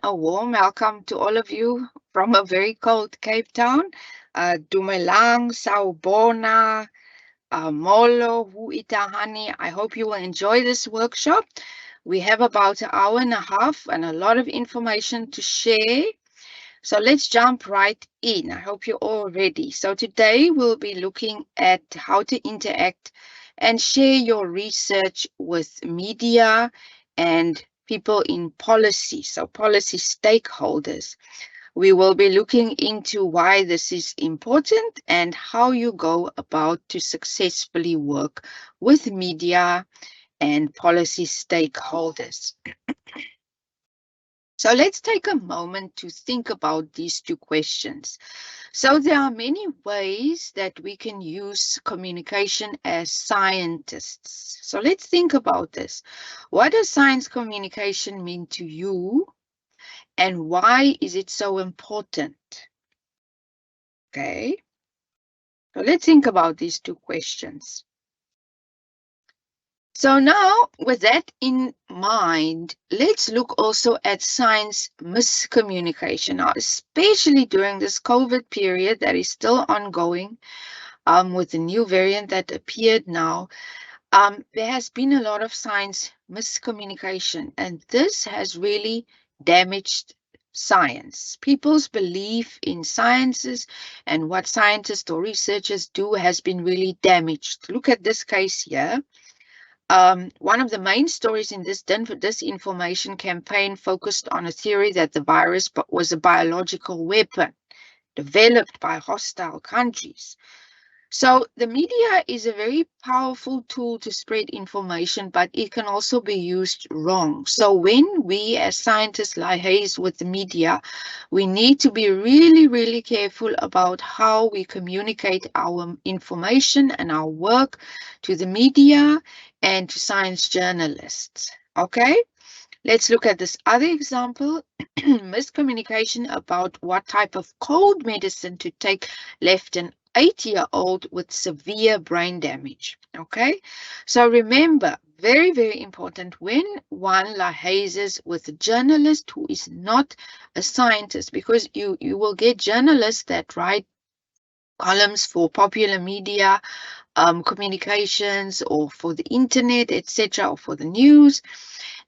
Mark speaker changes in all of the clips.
Speaker 1: a warm welcome to all of you from a very cold Cape Town. Dumelang, Sawubona, Molo, Huitahani. I hope you will enjoy this workshop. We have about an hour and a half and a lot of information to share. So let's jump right in. I hope you're all ready. So today we'll be looking at how to interact and share your research with media and people in policy, so policy stakeholders. We will be looking into why this is important and how you go about to successfully work with media and policy stakeholders. So let's take a moment to think about these two questions. So there are many ways that we can use communication as scientists. So let's think about this. What does science communication mean to you, and why is it so important? Okay, so let's think about these two questions. So now, with that in mind, let's look also at science miscommunication, now, especially during this COVID period that is still ongoing with the new variant that appeared now. There has been a lot of science miscommunication, and this has really damaged science. People's belief in sciences and what scientists or researchers do has been really damaged. Look at this case here. One of the main stories in this disinformation campaign focused on a theory that the virus was a biological weapon developed by hostile countries. So the media is a very powerful tool to spread information, but it can also be used wrong. So when we as scientists liaise with the media, we need to be really, really careful about how we communicate our information and our work to the media and to science journalists. Okay? Let's look at this other example. Miscommunication about what type of cold medicine to take left an 8-year-old with severe brain damage. Okay, so remember, very, very important when one liaises with a journalist who is not a scientist, because you will get journalists that write columns for popular media, communications, or for the internet, etc., or for the news.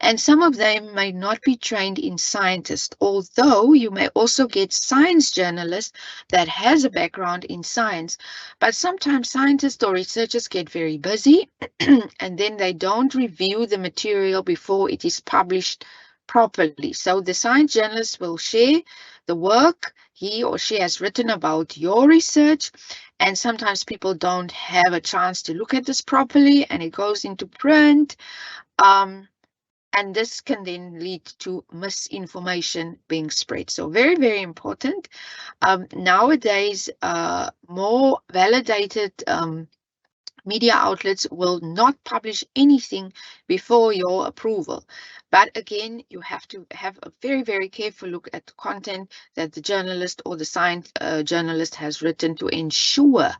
Speaker 1: And some of them may not be trained in scientists, although you may also get science journalists that has a background in science. But sometimes scientists or researchers get very busy and then they don't review the material before it is published properly. So the science journalist will share the work he or she has written about your research, and sometimes people don't have a chance to look at this properly and it goes into print. And this can then lead to misinformation being spread. So very, very important. Nowadays, more validated media outlets will not publish anything before your approval. But again, you have to have a very, very careful look at the content that the journalist or the science journalist has written to ensure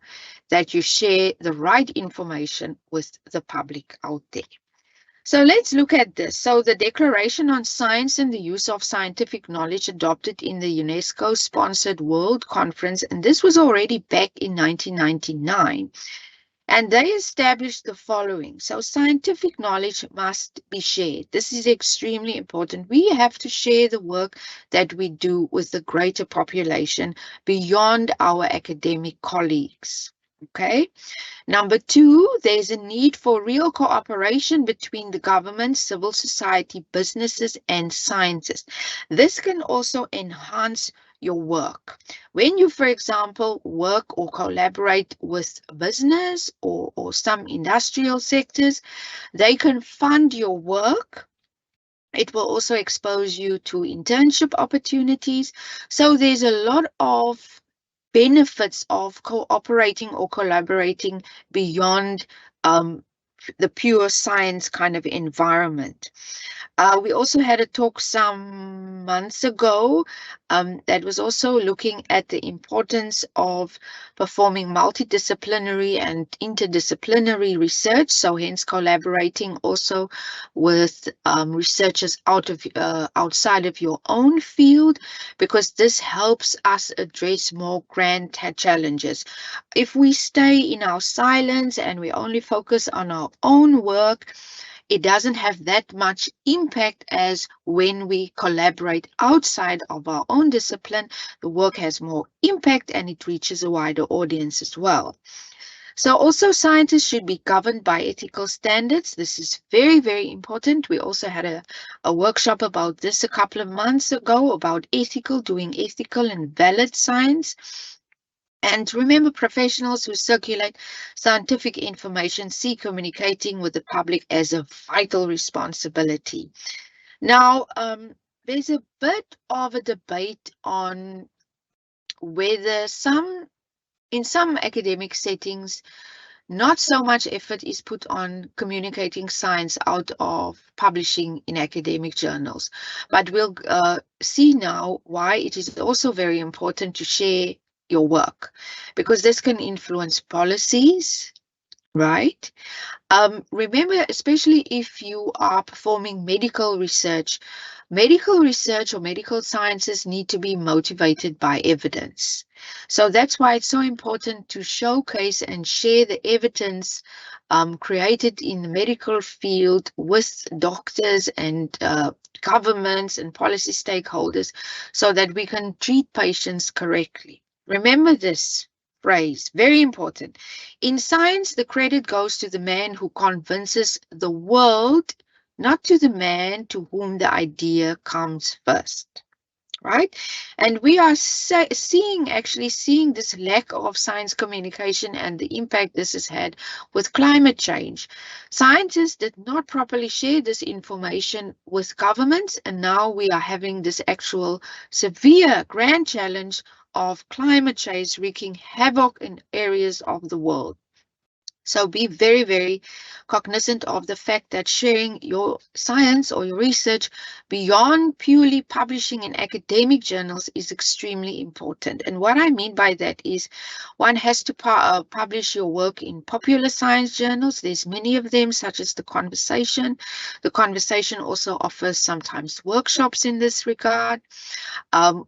Speaker 1: that you share the right information with the public out there. So let's look at this. So the Declaration on Science and the Use of Scientific Knowledge adopted in the UNESCO-sponsored World Conference, and this was already back in 1999. And they established the following. So scientific knowledge must be shared. This is extremely important. We have to share the work that we do with the greater population beyond our academic colleagues. Okay. Number two, there's a need for real cooperation between the government, civil society, businesses, and scientists. This can also enhance your work. When you, for example, work or collaborate with business or some industrial sectors, they can fund your work. It will also expose you to internship opportunities. So there's a lot of benefits of cooperating or collaborating beyond the pure science kind of environment. We also had a talk some months ago that was also looking at the importance of performing multidisciplinary and interdisciplinary research, so hence collaborating also with researchers outside of your own field, because this helps us address more grand challenges. If we stay in our silence and we only focus on our own work, it doesn't have that much impact as when we collaborate outside of our own discipline. The work has more impact and it reaches a wider audience as well. So also scientists should be governed by ethical standards. This is very, very important. We also had a workshop about this a couple of months ago about doing ethical and valid science. And remember, professionals who circulate scientific information see communicating with the public as a vital responsibility. Now, there's a bit of a debate on whether in some academic settings, not so much effort is put on communicating science out of publishing in academic journals. But we'll see now why it is also very important to share your work, because this can influence policies, right? Remember, especially if you are performing medical research or medical sciences need to be motivated by evidence. So that's why it's so important to showcase and share the evidence created in the medical field with doctors and governments and policy stakeholders so that we can treat patients correctly. Remember this phrase, very important. In science, the credit goes to the man who convinces the world, not to the man to whom the idea comes first. Right? And we are seeing this lack of science communication and the impact this has had with climate change. Scientists did not properly share this information with governments, and now we are having this actual severe grand challenge of climate change wreaking havoc in areas of the world. So be very, very cognizant of the fact that sharing your science or your research beyond purely publishing in academic journals is extremely important. And what I mean by that is one has to publish your work in popular science journals. There's many of them, such as The Conversation. The Conversation also offers sometimes workshops in this regard.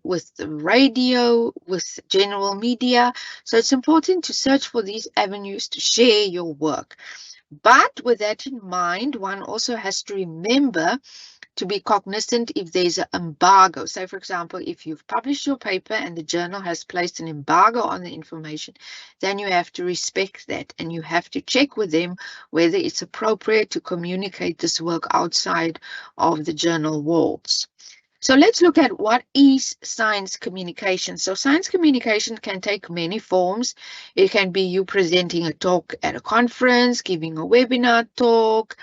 Speaker 1: With the radio, with general media. So it's important to search for these avenues to share your work. But with that in mind, one also has to remember to be cognizant if there's an embargo. Say, for example, if you've published your paper and the journal has placed an embargo on the information, then you have to respect that and you have to check with them whether it's appropriate to communicate this work outside of the journal walls. So let's look at what is science communication. So science communication can take many forms. It can be you presenting a talk at a conference, giving a webinar talk,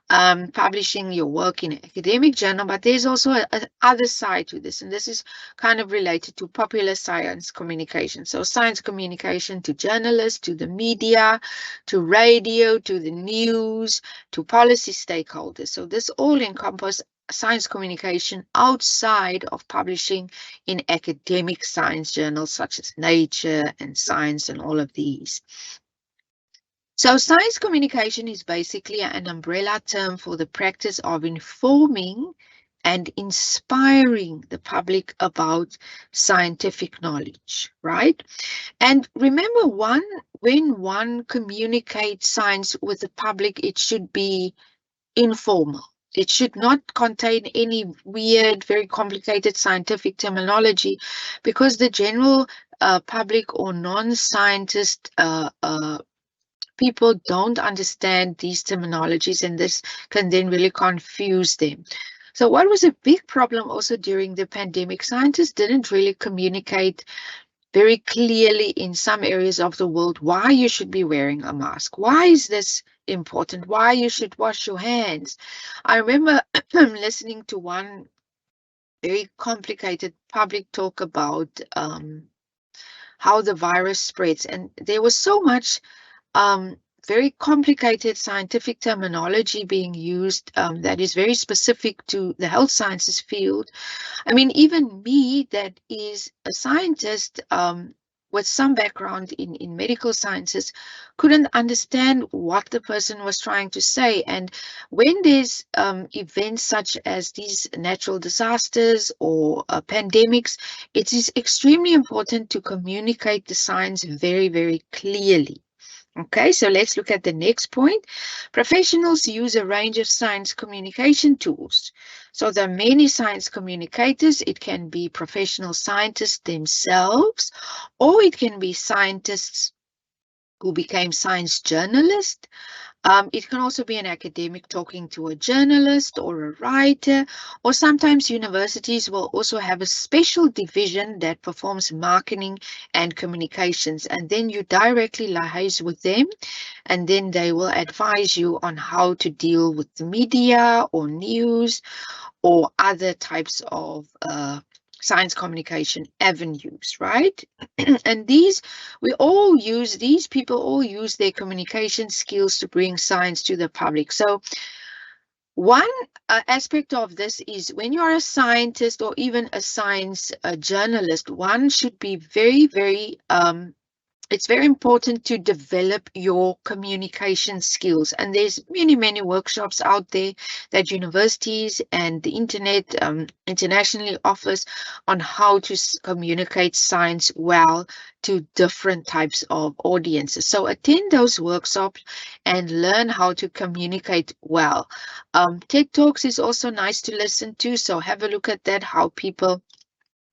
Speaker 1: publishing your work in an academic journal, but there's also a other side to this, and this is kind of related to popular science communication. So science communication to journalists, to the media, to radio, to the news, to policy stakeholders. So this all encompasses science communication outside of publishing in academic science journals such as Nature and Science and all of these. So science communication is basically an umbrella term for the practice of informing and inspiring the public about scientific knowledge, right? And remember, when one communicates science with the public, it should be informal. It should not contain any weird, very complicated scientific terminology, because the general public or non-scientist people don't understand these terminologies, and this can then really confuse them. So what was a big problem also during the pandemic, scientists didn't really communicate very clearly in some areas of the world why you should be wearing a mask. Why is this important? Why you should wash your hands? I remember listening to one very complicated public talk about how the virus spreads, and there was so much very complicated scientific terminology being used that is very specific to the health sciences field. I mean, even me, that is a scientist with some background in medical sciences, couldn't understand what the person was trying to say. And when there's events such as these natural disasters or pandemics, it is extremely important to communicate the science very, very clearly. Okay, so let's look at the next point. Professionals use a range of science communication tools. So there are many science communicators. It can be professional scientists themselves, or it can be scientists who became science journalists. It can also be an academic talking to a journalist or a writer, or sometimes universities will also have a special division that performs marketing and communications, and then you directly liaise with them, and then they will advise you on how to deal with the media or news or other types of science communication avenues, right? And these people all use their communication skills to bring science to the public. So one aspect of this is when you are a scientist or even a science journalist, one should be very, very it's very important to develop your communication skills. And there's many, many workshops out there that universities and the internet internationally offers on how to communicate science well to different types of audiences. So attend those workshops and learn how to communicate well. TED Talks is also nice to listen to. So have a look at that, how people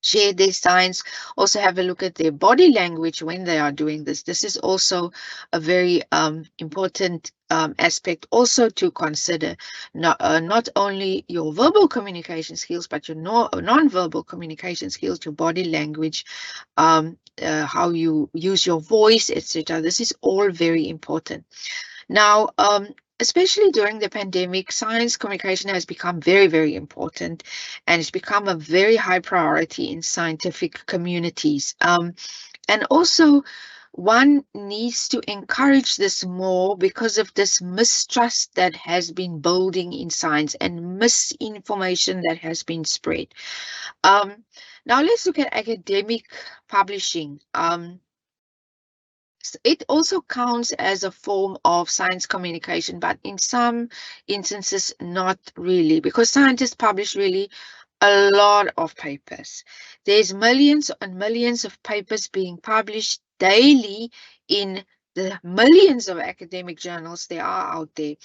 Speaker 1: share their science. Also have a look at their body language when they are doing this. This is also a very important aspect also to consider. Not only your verbal communication skills, but your non-verbal communication skills, your body language, how you use your voice, etc. This is all very important. Now, especially during the pandemic, science communication has become very, very important, and it's become a very high priority in scientific communities. And also, one needs to encourage this more because of this mistrust that has been building in science and misinformation that has been spread. Now, let's look at academic publishing. It also counts as a form of science communication, but in some instances, not really, because scientists publish really a lot of papers. There's millions and millions of papers being published daily in the millions of academic journals there are out there.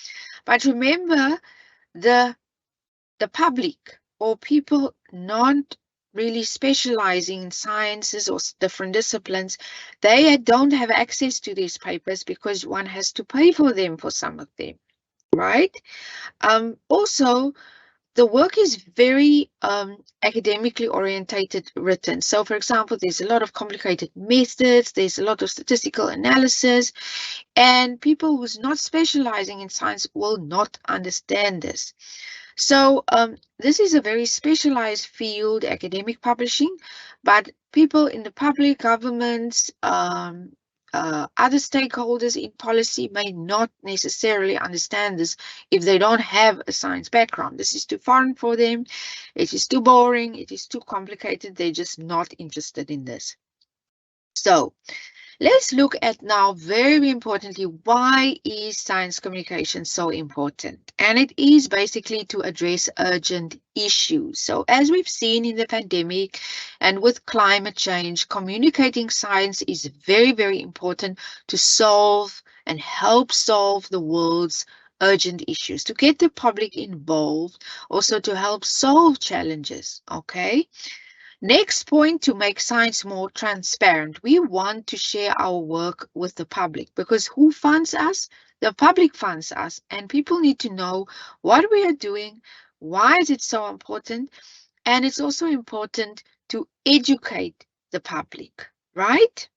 Speaker 1: But remember, the public or people not really specializing in sciences or different disciplines, they don't have access to these papers because one has to pay for them for some of them, right? Also, the work is very academically orientated written. So, for example, there's a lot of complicated methods, there's a lot of statistical analysis, and people who's not specializing in science will not understand this. So this is a very specialized field, academic publishing, but people in the public, governments, other stakeholders in policy may not necessarily understand this if they don't have a science background. This is too foreign for them. It is too boring. It is too complicated. They're just not interested in this. So let's look at now, very importantly, why is science communication so important? And it is basically to address urgent issues. So as we've seen in the pandemic and with climate change, communicating science is very, very important to solve and help solve the world's urgent issues, to get the public involved, also to help solve challenges, okay? Next point, to make science more transparent. We want to share our work with the public because who funds us? The public funds us, and people need to know what we are doing, why is it so important, and it's also important to educate the public, right?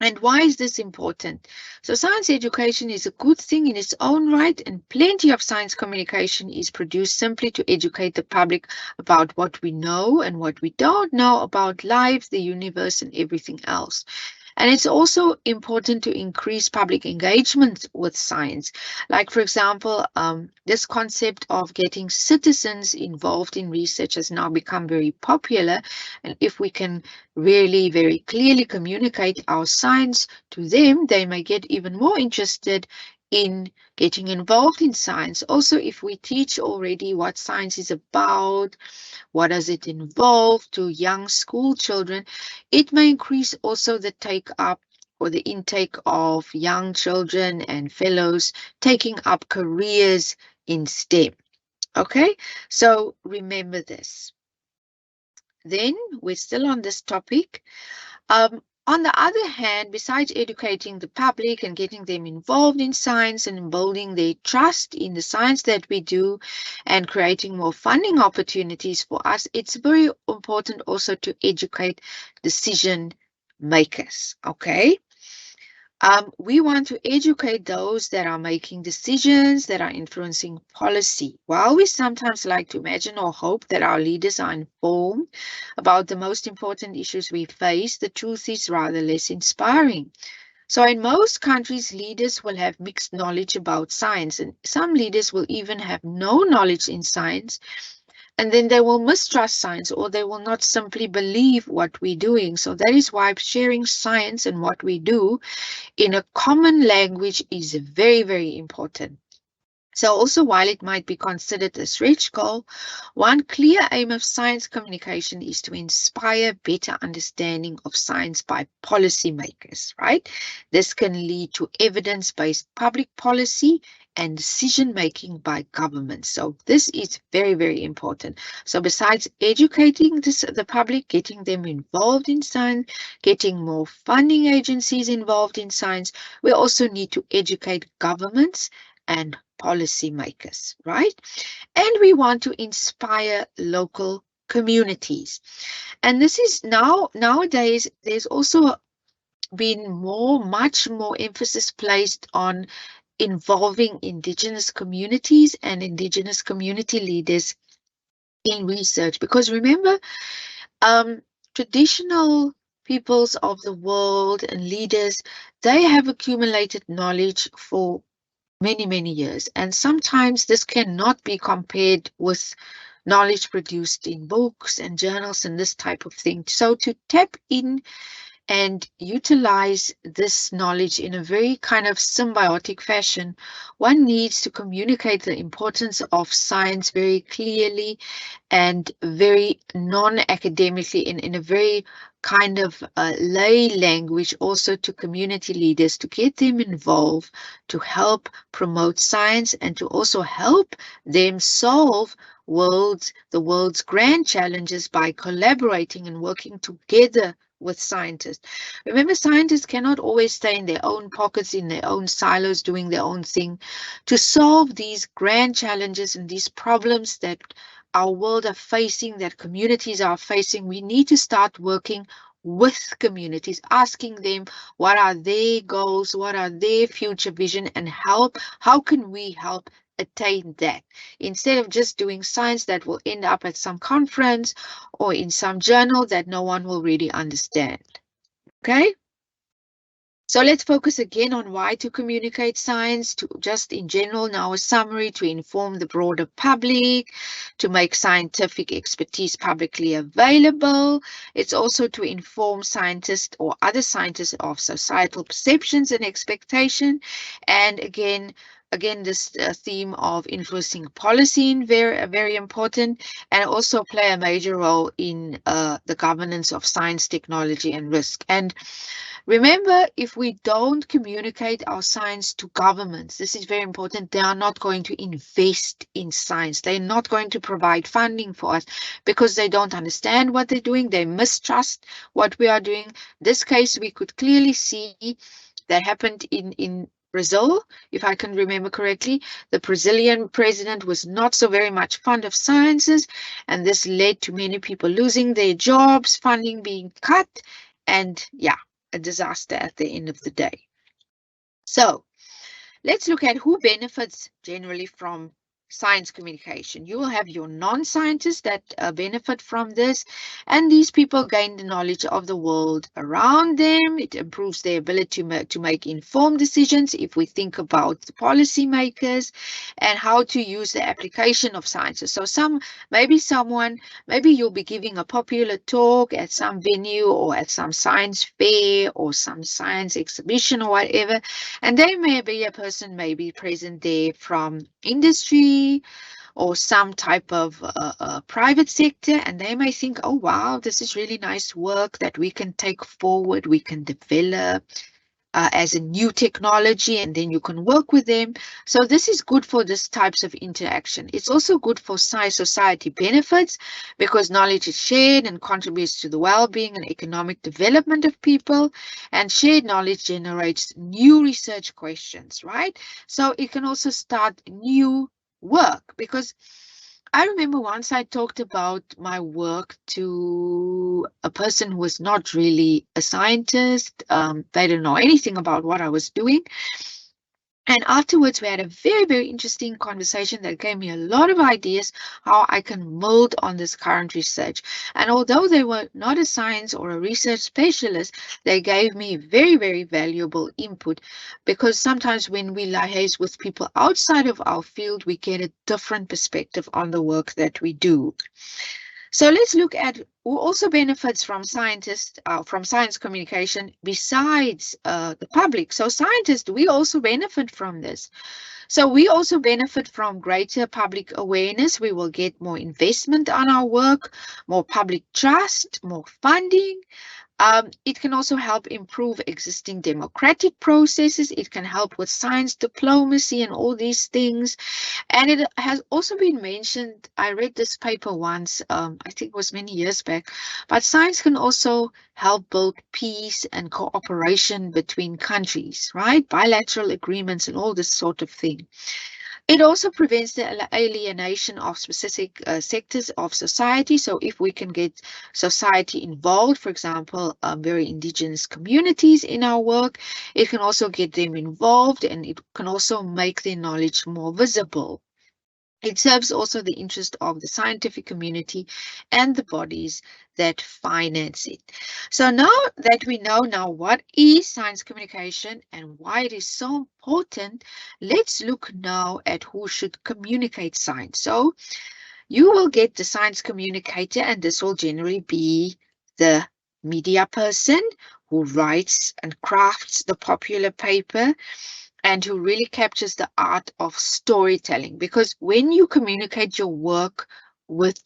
Speaker 1: And why is this important? So science education is a good thing in its own right, and plenty of science communication is produced simply to educate the public about what we know and what we don't know about life, the universe, and everything else. And it's also important to increase public engagement with science. Like, for example, this concept of getting citizens involved in research has now become very popular. And if we can really very clearly communicate our science to them, they may get even more interested in getting involved in science. Also, if we teach already what science is about, what does it involve to young school children, it may increase also the take up or the intake of young children and fellows taking up careers in STEM. Okay, so remember this. Then we're still on this topic. On the other hand, besides educating the public and getting them involved in science and building their trust in the science that we do and creating more funding opportunities for us, it's very important also to educate decision makers, okay? We want to educate those that are making decisions, that are influencing policy. While we sometimes like to imagine or hope that our leaders are informed about the most important issues we face, the truth is rather less inspiring. So in most countries, leaders will have mixed knowledge about science, and some leaders will even have no knowledge in science, and then they will mistrust science or they will not simply believe what we're doing. So that is why sharing science and what we do in a common language is very, very important. So also, while it might be considered a stretch goal, one clear aim of science communication is to inspire better understanding of science by policymakers, right? This can lead to evidence-based public policy and decision-making by governments. So this is very, very important. So besides educating the public, getting them involved in science, getting more funding agencies involved in science, we also need to educate governments and policymakers, right? And we want to inspire local communities. And this is nowadays, there's also been much more emphasis placed on involving Indigenous communities and Indigenous community leaders in research. Because remember, traditional peoples of the world and leaders, they have accumulated knowledge for many, many years. And sometimes this cannot be compared with knowledge produced in books and journals and this type of thing. So to tap in and utilize this knowledge in a very kind of symbiotic fashion, one needs to communicate the importance of science very clearly and very non-academically in a very kind of lay language also to community leaders to get them involved, to help promote science and to also help them solve the world's grand challenges by collaborating and working together with scientists. Remember, scientists cannot always stay in their own pockets, in their own silos, doing their own thing. To solve these grand challenges and these problems that our world are facing, that communities are facing, we need to start working with communities, asking them what are their goals, what are their future vision, and how can we help attain that, instead of just doing science that will end up at some conference or in some journal that no one will really understand. Okay? So let's focus again on why to communicate science, to just in general now a summary to inform the broader public, to make scientific expertise publicly available. It's also to inform scientists or other scientists of societal perceptions and expectation. And again, this theme of influencing policy in very important, and also play a major role in the governance of science, technology, and risk. And remember, if we don't communicate our science to governments, this is very important, they are not going to invest in science. They're not going to provide funding for us because they don't understand what they're doing. They mistrust what we are doing. This case, we could clearly see that happened in Brazil, if I can remember correctly. The Brazilian president was not so very much fond of sciences, and this led to many people losing their jobs, funding being cut, and yeah, a disaster at the end of the day. So let's look at who benefits generally from science communication. You will have your non-scientists that benefit from this, and these people gain the knowledge of the world around them. It improves their ability to make informed decisions if we think about the policymakers and how to use the application of sciences. So maybe you'll be giving a popular talk at some venue or at some science fair or some science exhibition or whatever, and there may be a person maybe present there from industry or some type of private sector, and they may think, oh wow, this is really nice work that we can take forward, we can develop as a new technology, and then you can work with them. So this is good for this types of interaction. It's also good for society benefits because knowledge is shared and contributes to the well-being and economic development of people, and shared knowledge generates new research questions, right? So it can also start new work, because I remember once I talked about my work to a person who was not really a scientist. They didn't know anything about what I was doing. And afterwards, we had a very, very interesting conversation that gave me a lot of ideas how I can mold on this current research. And although they were not a science or a research specialist, they gave me very, very valuable input, because sometimes when we liaise with people outside of our field, we get a different perspective on the work that we do. So let's look at who also benefits from from science communication besides the public. So scientists, we also benefit from this. So we also benefit from greater public awareness. We will get more investment on our work, more public trust, more funding. It can also help improve existing democratic processes. It can help with science diplomacy and all these things. And it has also been mentioned, I read this paper once, I think it was many years back, but science can also help build peace and cooperation between countries, right? Bilateral agreements and all this sort of thing. It also prevents the alienation of specific sectors of society. So if we can get society involved, for example, very indigenous communities in our work, it can also get them involved, and it can also make their knowledge more visible. It serves also the interest of the scientific community and the bodies that finance it. So now that we know now what is science communication and why it is so important, let's look now at who should communicate science. So you will get the science communicator, and this will generally be the media person who writes and crafts the popular paper, and who really captures the art of storytelling. Because when you communicate your work with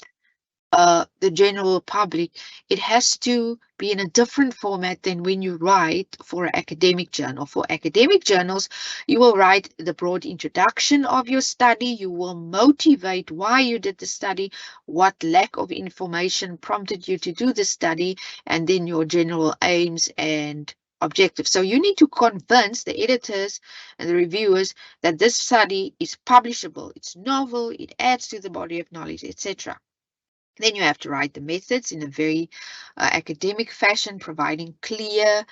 Speaker 1: the general public, it has to be in a different format than when you write for an academic journal. For academic journals, you will write the broad introduction of your study. You will motivate why you did the study, what lack of information prompted you to do the study, and then your general aims and objectives. So you need to convince the editors and the reviewers that this study is publishable, it's novel, it adds to the body of knowledge, etc. Then you have to write the methods in a very academic fashion, providing clear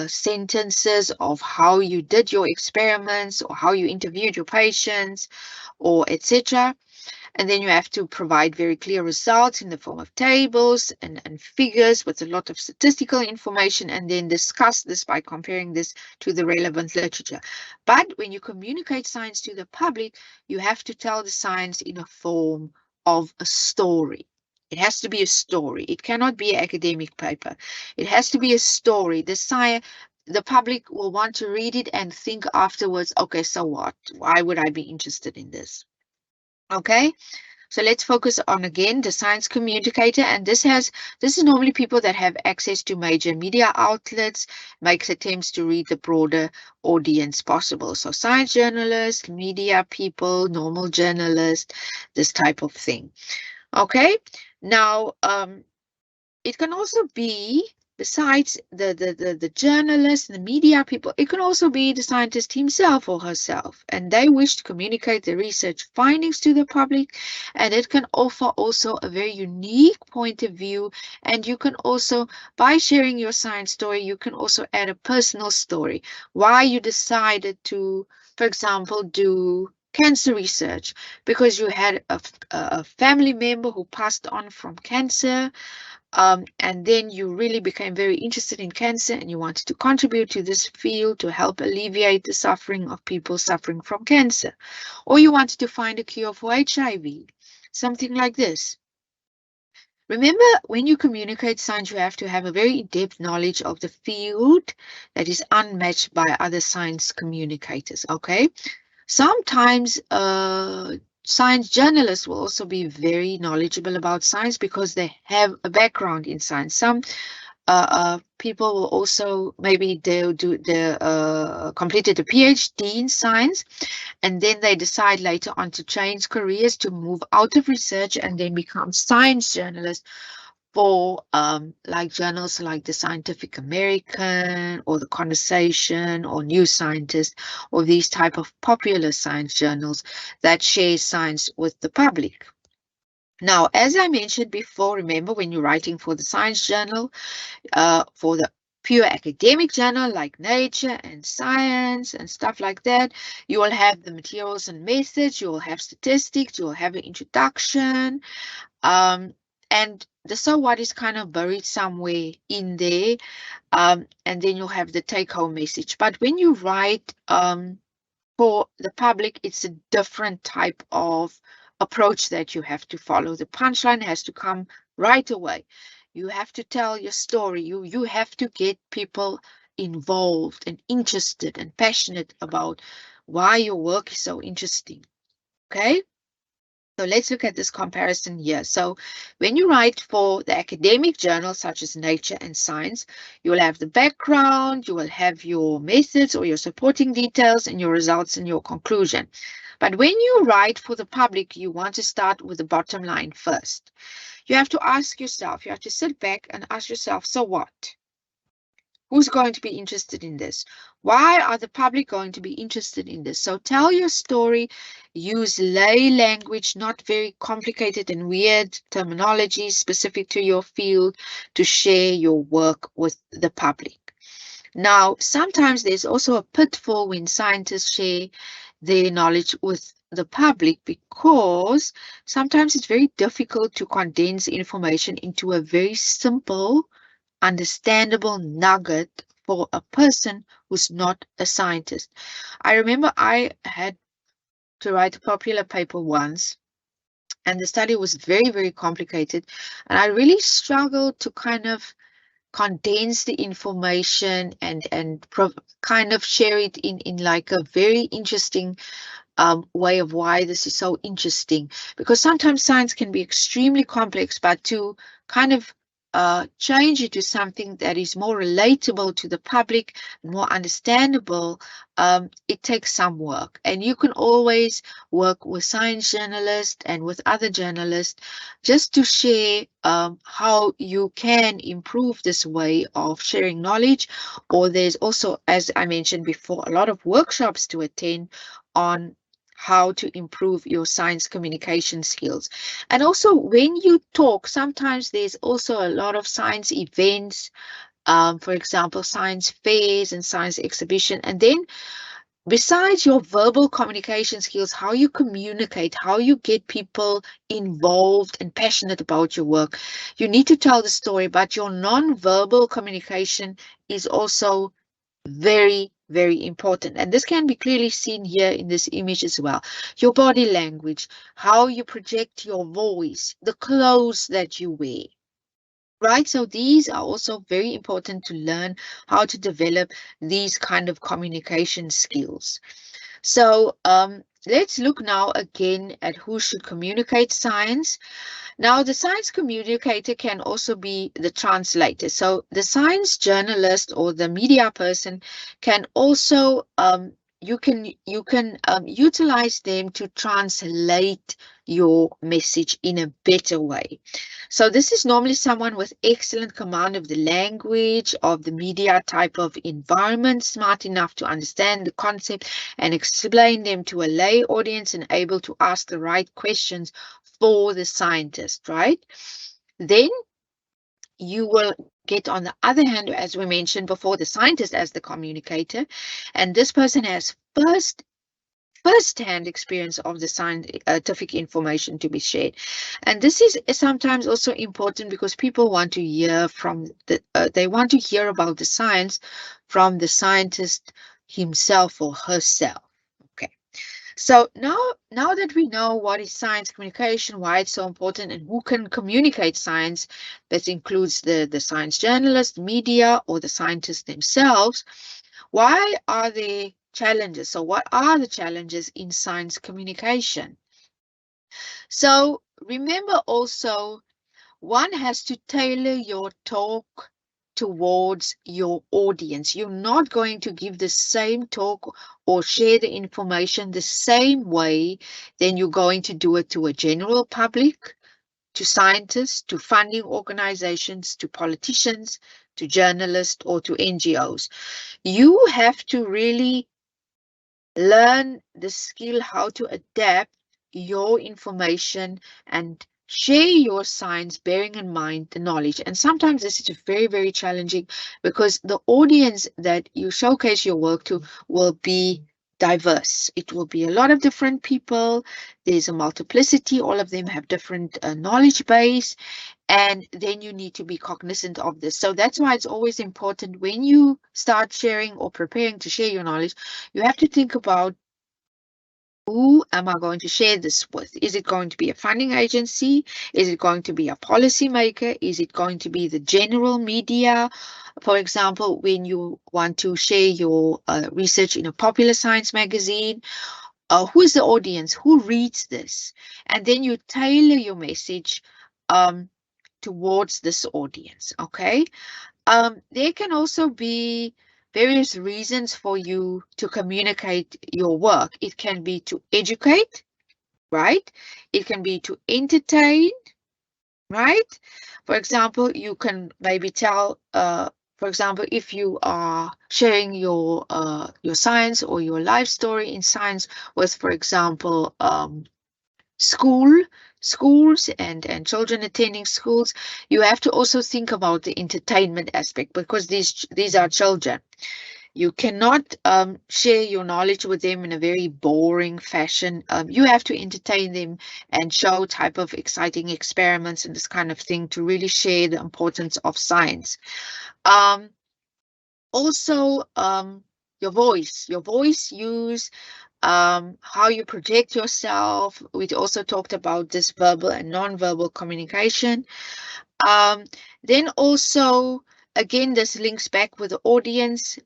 Speaker 1: sentences of how you did your experiments or how you interviewed your patients, or etc. And then you have to provide very clear results in the form of tables and figures with a lot of statistical information, and then discuss this by comparing this to the relevant literature. But when you communicate science to the public, you have to tell the science in a form of a story. It has to be a story. It cannot be an academic paper. It has to be a story. The public will want to read it and think afterwards, okay, so what? Why would I be interested in this? Okay, so let's focus on again the science communicator, and this is normally people that have access to major media outlets, makes attempts to read the broader audience possible. So science journalists, media people, normal journalists, this type of thing. Okay, now it can also be, besides the journalists and the media people, it can also be the scientist himself or herself, and they wish to communicate the research findings to the public, and it can offer also a very unique point of view. And you can also, by sharing your science story, you can also add a personal story, why you decided to, for example, do cancer research because you had a family member who passed on from cancer, and then you really became very interested in cancer and you wanted to contribute to this field to help alleviate the suffering of people suffering from cancer, or you wanted to find a cure for HIV, something like this. Remember, when you communicate science, you have to have a very in-depth knowledge of the field that is unmatched by other science communicators, okay? Sometimes science journalists will also be very knowledgeable about science because they have a background in science. Some people will also, maybe they'll do the completed a PhD in science, and then they decide later on to change careers, to move out of research and then become science journalists for like journals like the Scientific American or the Conversation or New Scientist, or these type of popular science journals that share science with the public. Now, as I mentioned before, remember, when you're writing for the science journal, for the pure academic journal like Nature and Science and stuff like that, you will have the materials and methods, you will have statistics, you will have an introduction, and the so what is kind of buried somewhere in there, and then you'll have the take-home message. But when you write for the public, it's a different type of approach that you have to follow. The punchline has to come right away. You have to tell your story. You have to get people involved and interested and passionate about why your work is so interesting. Okay? So let's look at this comparison here. So when you write for the academic journals such as Nature and Science, you will have the background, you will have your methods or your supporting details and your results and your conclusion. But when you write for the public, you want to start with the bottom line first. You have to ask yourself, you have to sit back and ask yourself, so what? Who's going to be interested in this? Why are the public going to be interested in this? So tell your story, use lay language, not very complicated and weird terminology specific to your field, to share your work with the public. Now, sometimes there's also a pitfall when scientists share their knowledge with the public, because sometimes it's very difficult to condense information into a very simple, understandable nugget for a person who's not a scientist. I remember I had to write a popular paper once, and the study was very, very complicated, and I really struggled to kind of condense the information and kind of share it in like a very interesting way of why this is so interesting, because sometimes science can be extremely complex, but to kind of change it to something that is more relatable to the public, more understandable, it takes some work. And you can always work with science journalists and with other journalists just to share how you can improve this way of sharing knowledge. Or there's also, as I mentioned before, a lot of workshops to attend on how to improve your science communication skills. And also when you talk, sometimes there's also a lot of science events, for example, science fairs and science exhibition. And then besides your verbal communication skills, how you communicate, how you get people involved and passionate about your work, you need to tell the story, but your non-verbal communication is also very, very important. And this can be clearly seen here in this image as well. Your body language, how you project your voice, the clothes that you wear, right? So these are also very important to learn how to develop these kind of communication skills. So let's look now again at who should communicate science. Now, the science communicator can also be the translator. So the science journalist or the media person can also, you can utilize them to translate your message in a better way. So this is normally someone with excellent command of the language of the media type of environment, smart enough to understand the concept and explain them to a lay audience, and able to ask the right questions for the scientist, right? Then you will get, on the other hand, as we mentioned before, the scientist as the communicator, and this person has first-hand experience of the scientific information to be shared. And this is sometimes also important because people want to hear from they want to hear about the science from the scientist himself or herself. Okay. So now that we know what is science communication, why it's so important, and who can communicate science, that includes the science journalist, media, or the scientists themselves, why are there challenges? So what are the challenges in science communication? So remember also, one has to tailor your talk towards your audience. You're not going to give the same talk or share the information the same way then you're going to do it to a general public, to scientists, to funding organizations, to politicians, to journalists, or to NGOs. You have to really learn the skill how to adapt your information and share your science, bearing in mind the knowledge. And sometimes this is very, very challenging because the audience that you showcase your work to will be diverse. It will be a lot of different people. There's a multiplicity. All of them have different knowledge base. And then you need to be cognizant of this. So that's why it's always important when you start sharing or preparing to share your knowledge, you have to think about, who am I going to share this with? Is it going to be a funding agency? Is it going to be a policymaker? Is it going to be the general media? For example, when you want to share your research in a popular science magazine, who is the audience? Who reads this? And then you tailor your message towards this audience, okay? There can also be various reasons for you to communicate your work. It can be to educate, right? It can be to entertain, right? For example, you can maybe tell, for example, if you are sharing your science or your life story in science with, for example, schools and children attending schools, you have to also think about the entertainment aspect because these are children. You cannot share your knowledge with them in a very boring fashion. You have to entertain them and show type of exciting experiments and this kind of thing to really share the importance of science. Also, your voice use, how you project yourself. We also talked about this verbal and non-verbal communication. Then also, again, this links back with the audience.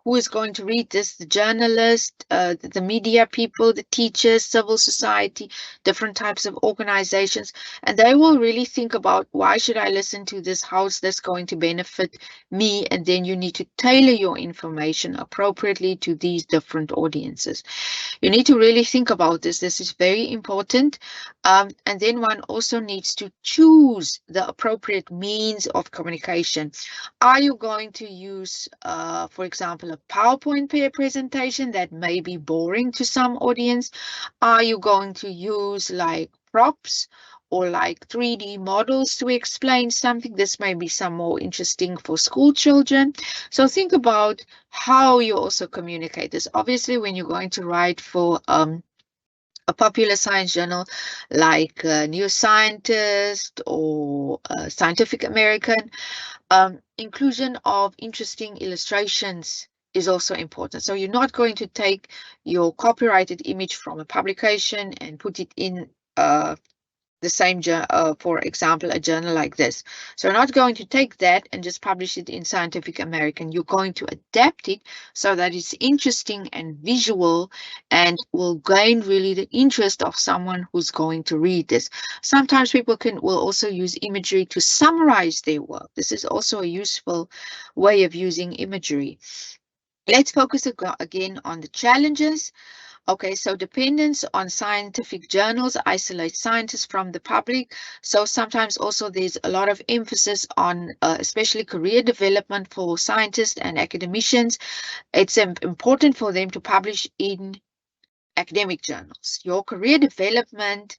Speaker 1: Who is going to read this? The journalist, the media people, the teachers, civil society, different types of organizations. And they will really think about, why should I listen to this? How is this going to benefit me? And then you need to tailor your information appropriately to these different audiences. You need to really think about this. This is very important. And then one also needs to choose the appropriate means of communication. Are you going to use, for example, a PowerPoint presentation that may be boring to some audience? Are you going to use like props or like 3D models to explain something? This may be some more interesting for school children. So think about how you also communicate this. Obviously, when you're going to write for a popular science journal like New Scientist or Scientific American, inclusion of interesting illustrations is also important. So you're not going to take your copyrighted image from a publication and put it in the same, for example, a journal like this. So you're not going to take that and just publish it in Scientific American. You're going to adapt it so that it's interesting and visual and will gain really the interest of someone who's going to read this. Sometimes people will also use imagery to summarize their work. This is also a useful way of using imagery. Let's focus again on the challenges. Okay, so dependence on scientific journals isolates scientists from the public. So sometimes also there's a lot of emphasis on especially career development for scientists and academicians. It's important for them to publish in academic journals. Your career development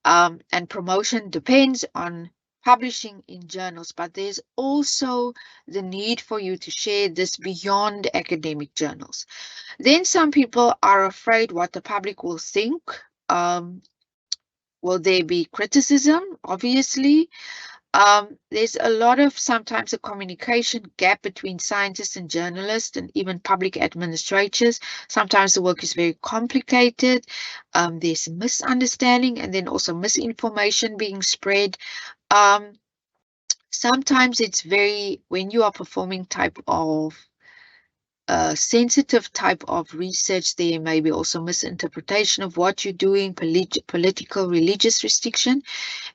Speaker 1: and promotion depends on publishing in journals, but there's also the need for you to share this beyond academic journals. Then some people are afraid what the public will think. Will there be criticism? Obviously. There's a lot of sometimes a communication gap between scientists and journalists and even public administrators. Sometimes the work is very complicated. There's misunderstanding and then also misinformation being spread. Sometimes it's when you are performing type of sensitive type of research, there may be also misinterpretation of what you're doing, political, religious restriction.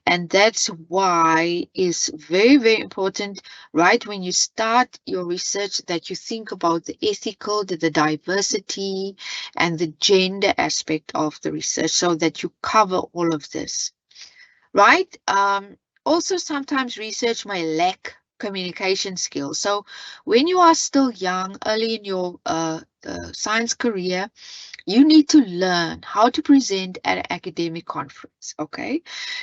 Speaker 1: And that's why it's very, very important, right, when you start your research, that you think about the ethical, the diversity, and the gender aspect of the research so that you cover all of this, right? Also, sometimes research may lack communication skills. So when you are still young, early in your science career, you need to learn how to present at an academic conference, okay?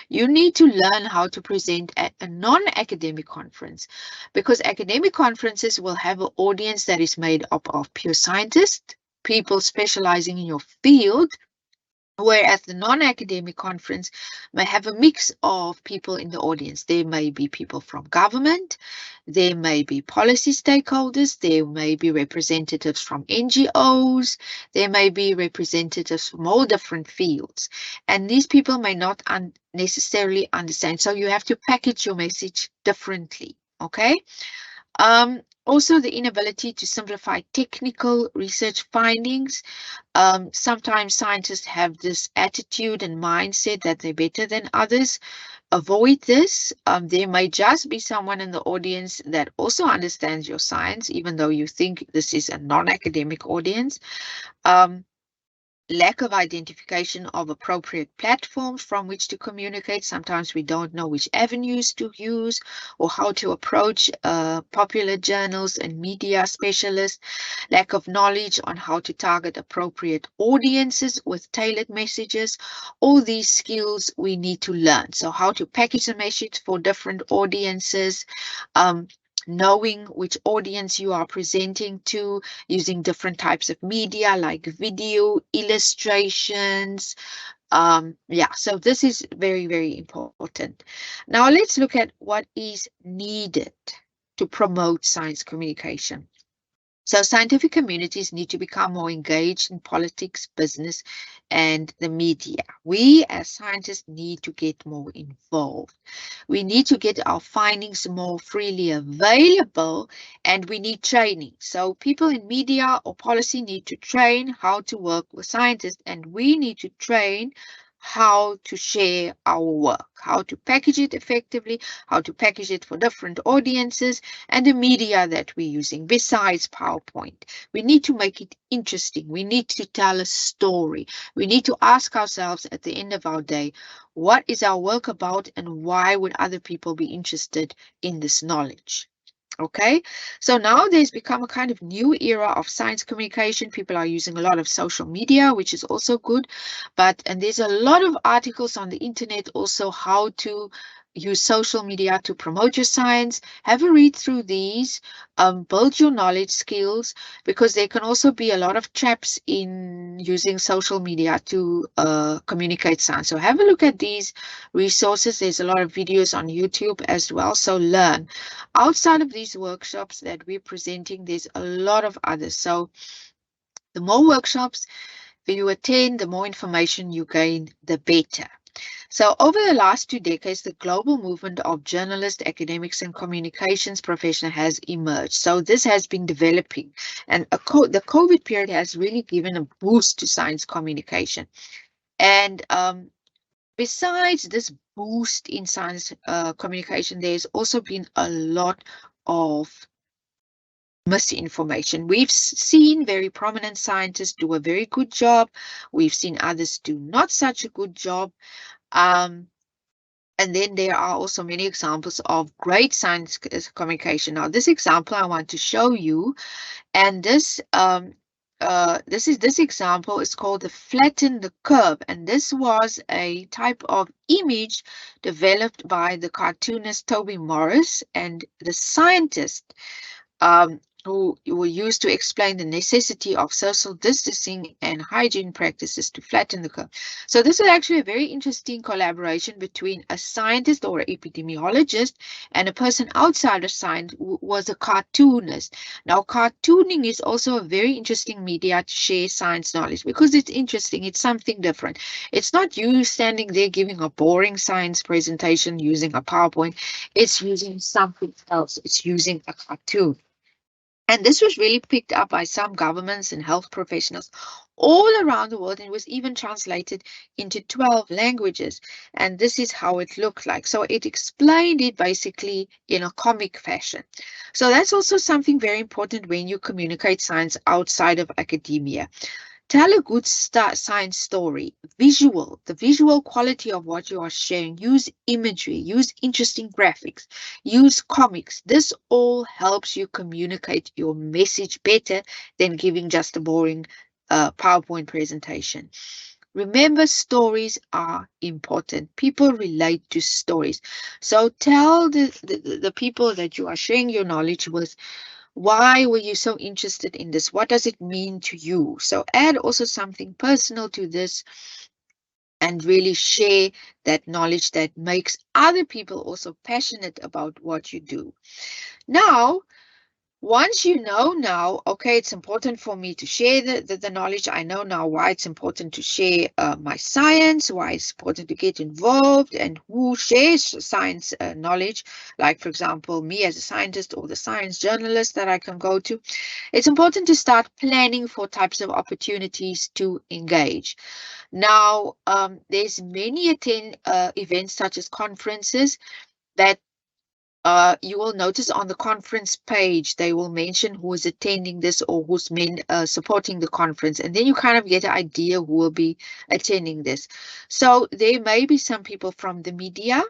Speaker 1: You need to learn how to present at a non-academic conference, because academic conferences will have an audience that is made up of pure scientists, people specializing in your field, whereas the non-academic conference may have a mix of people in the audience. There may be people from government, there may be policy stakeholders, there may be representatives from NGOs, there may be representatives from all different fields. And these people may not necessarily understand. So you have to package your message differently, okay? Also, the inability to simplify technical research findings. Sometimes scientists have this attitude and mindset that they're better than others. Avoid this. There may just be someone in the audience that also understands your science, even though you think this is a non-academic audience. Lack of identification of appropriate platforms from which to communicate. Sometimes we don't know which avenues to use or how to approach popular journals and media specialists. Lack of knowledge on how to target appropriate audiences with tailored messages. All these skills we need to learn. So how to package a message for different audiences, knowing which audience you are presenting to, using different types of media like video, illustrations. Yeah, so this is very, very important. Now let's look at what is needed to promote science communication. So scientific communities need to become more engaged in politics, business, and the media. We as scientists need to get more involved. We need to get our findings more freely available, and we need training. So people in media or policy need to train how to work with scientists, and we need to train how to share our work, how to package it effectively, how to package it for different audiences, and the media that we're using besides PowerPoint. We need to make it interesting. We need to tell a story. We need to ask ourselves at the end of our day, what is our work about and why would other people be interested in this knowledge? Okay, so now there's become a kind of new era of science communication. People are using a lot of social media, which is also good, and there's a lot of articles on the internet also how to use social media to promote your science. Have a read through these, build your knowledge skills, because there can also be a lot of traps in using social media to communicate science. So have a look at these resources. There's a lot of videos on YouTube as well, so learn. Outside of these workshops that we're presenting, there's a lot of others. So the more workshops you attend, the more information you gain, the better. So over the last 2 decades, the global movement of journalists, academics, and communications professionals has emerged. So this has been developing, and the COVID period has really given a boost to science communication. And besides this boost in science communication, there's also been a lot of misinformation. We've seen very prominent scientists do a very good job. We've seen others do not such a good job. And then there are also many examples of great science communication. Now, this example I want to show you, and this this example is called the flatten the curve, and this was a type of image developed by the cartoonist Toby Morris and the scientist who were used to explain the necessity of social distancing and hygiene practices to flatten the curve. So this is actually a very interesting collaboration between a scientist or an epidemiologist and a person outside of science who was a cartoonist. Now, cartooning is also a very interesting media to share science knowledge because it's interesting. It's something different. It's not you standing there giving a boring science presentation using a PowerPoint. It's using something else. It's using a cartoon. And this was really picked up by some governments and health professionals all around the world, and was even translated into 12 languages. And this is how it looked like. So it explained it basically in a comic fashion. So that's also something very important when you communicate science outside of academia. Tell a good science story, the visual quality of what you are sharing. Use imagery, use interesting graphics, use comics. This all helps you communicate your message better than giving just a boring PowerPoint presentation. Remember, stories are important. People relate to stories. So tell the people that you are sharing your knowledge with, why were you so interested in this? What does it mean to you? So add also something personal to this and really share that knowledge that makes other people also passionate about what you do. Now, once you know now, okay, it's important for me to share the knowledge. I know now why it's important to share my science, why it's important to get involved, and who shares science knowledge, like, for example, me as a scientist or the science journalist that I can go to. It's important to start planning for types of opportunities to engage. Now, there's many events such as conferences that you will notice on the conference page, they will mention who is attending this or who's supporting the conference. And then you kind of get an idea who will be attending this. So there may be some people from the media.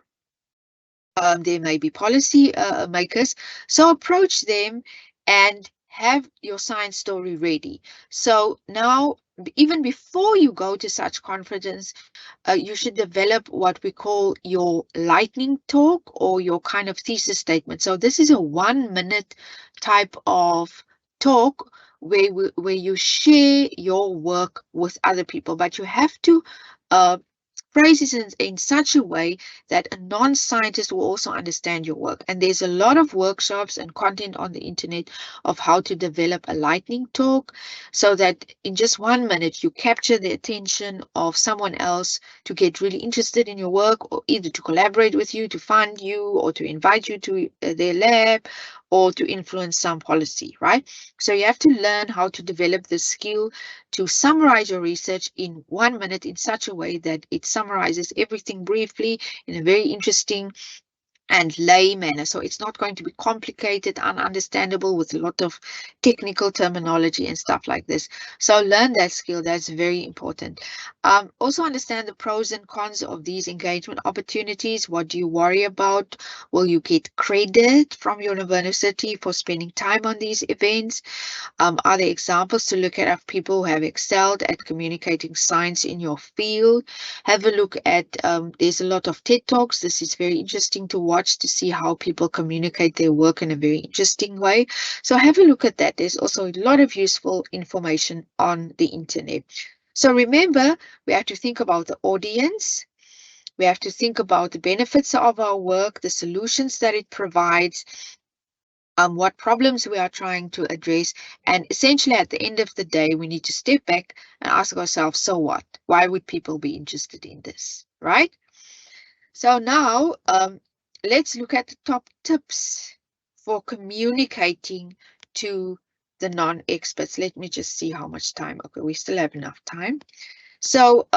Speaker 1: There may be policy makers. So approach them and have your science story ready. So now, even before you go to such conferences, you should develop what we call your lightning talk or your kind of thesis statement. So this is a 1 minute type of talk where you share your work with other people, but you have to phrase it in such a way that a non-scientist will also understand your work. And there's a lot of workshops and content on the internet of how to develop a lightning talk so that in just 1 minute you capture the attention of someone else to get really interested in your work, or either to collaborate with you, to fund you, or to invite you to their lab, or to influence some policy, right? So you have to learn how to develop this skill to summarize your research in 1 minute in such a way that it summarizes everything briefly in a very interesting and lay manner. So it's not going to be complicated, ununderstandable with a lot of technical terminology and stuff like this. So learn that skill. That's very important. Also understand the pros and cons of these engagement opportunities. What do you worry about? Will you get credit from your university for spending time on these events? Are there examples to look at of people who have excelled at communicating science in your field? Have a look at, there's a lot of TED Talks. This is very interesting to watch to see how people communicate their work in a very interesting way. So have a look at that. There's also a lot of useful information on the internet. So remember, we have to think about the audience. We have to think about the benefits of our work, the solutions that it provides, what problems we are trying to address. And essentially, at the end of the day, we need to step back and ask ourselves, so what? Why would people be interested in this, right? So now, let's look at the top tips for communicating to the non-experts. Let me just see how much time. Okay, we still have enough time. So,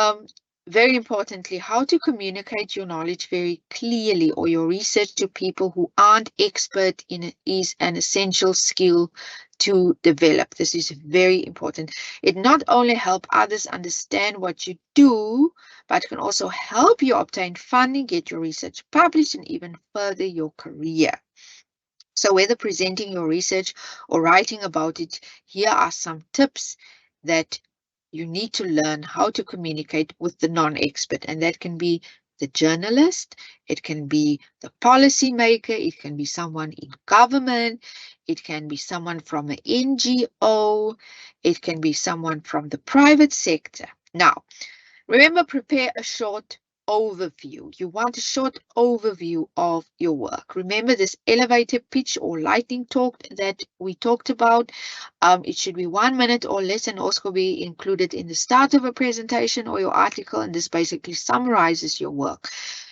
Speaker 1: very importantly, how to communicate your knowledge very clearly or your research to people who aren't expert in it is an essential skill to develop. This is very important. It not only helps others understand what you do, but can also help you obtain funding, get your research published, and even further your career. So whether presenting your research or writing about it, here are some tips that you need to learn how to communicate with the non-expert. And that can be the journalist, it can be the policymaker, it can be someone in government, it can be someone from an NGO, it can be someone from the private sector. Now, remember, prepare a short overview. You want a short overview of your work. Remember this elevator pitch or lightning talk that we talked about. It should be 1 minute or less and also be included in the start of a presentation or your article. And this basically summarizes your work.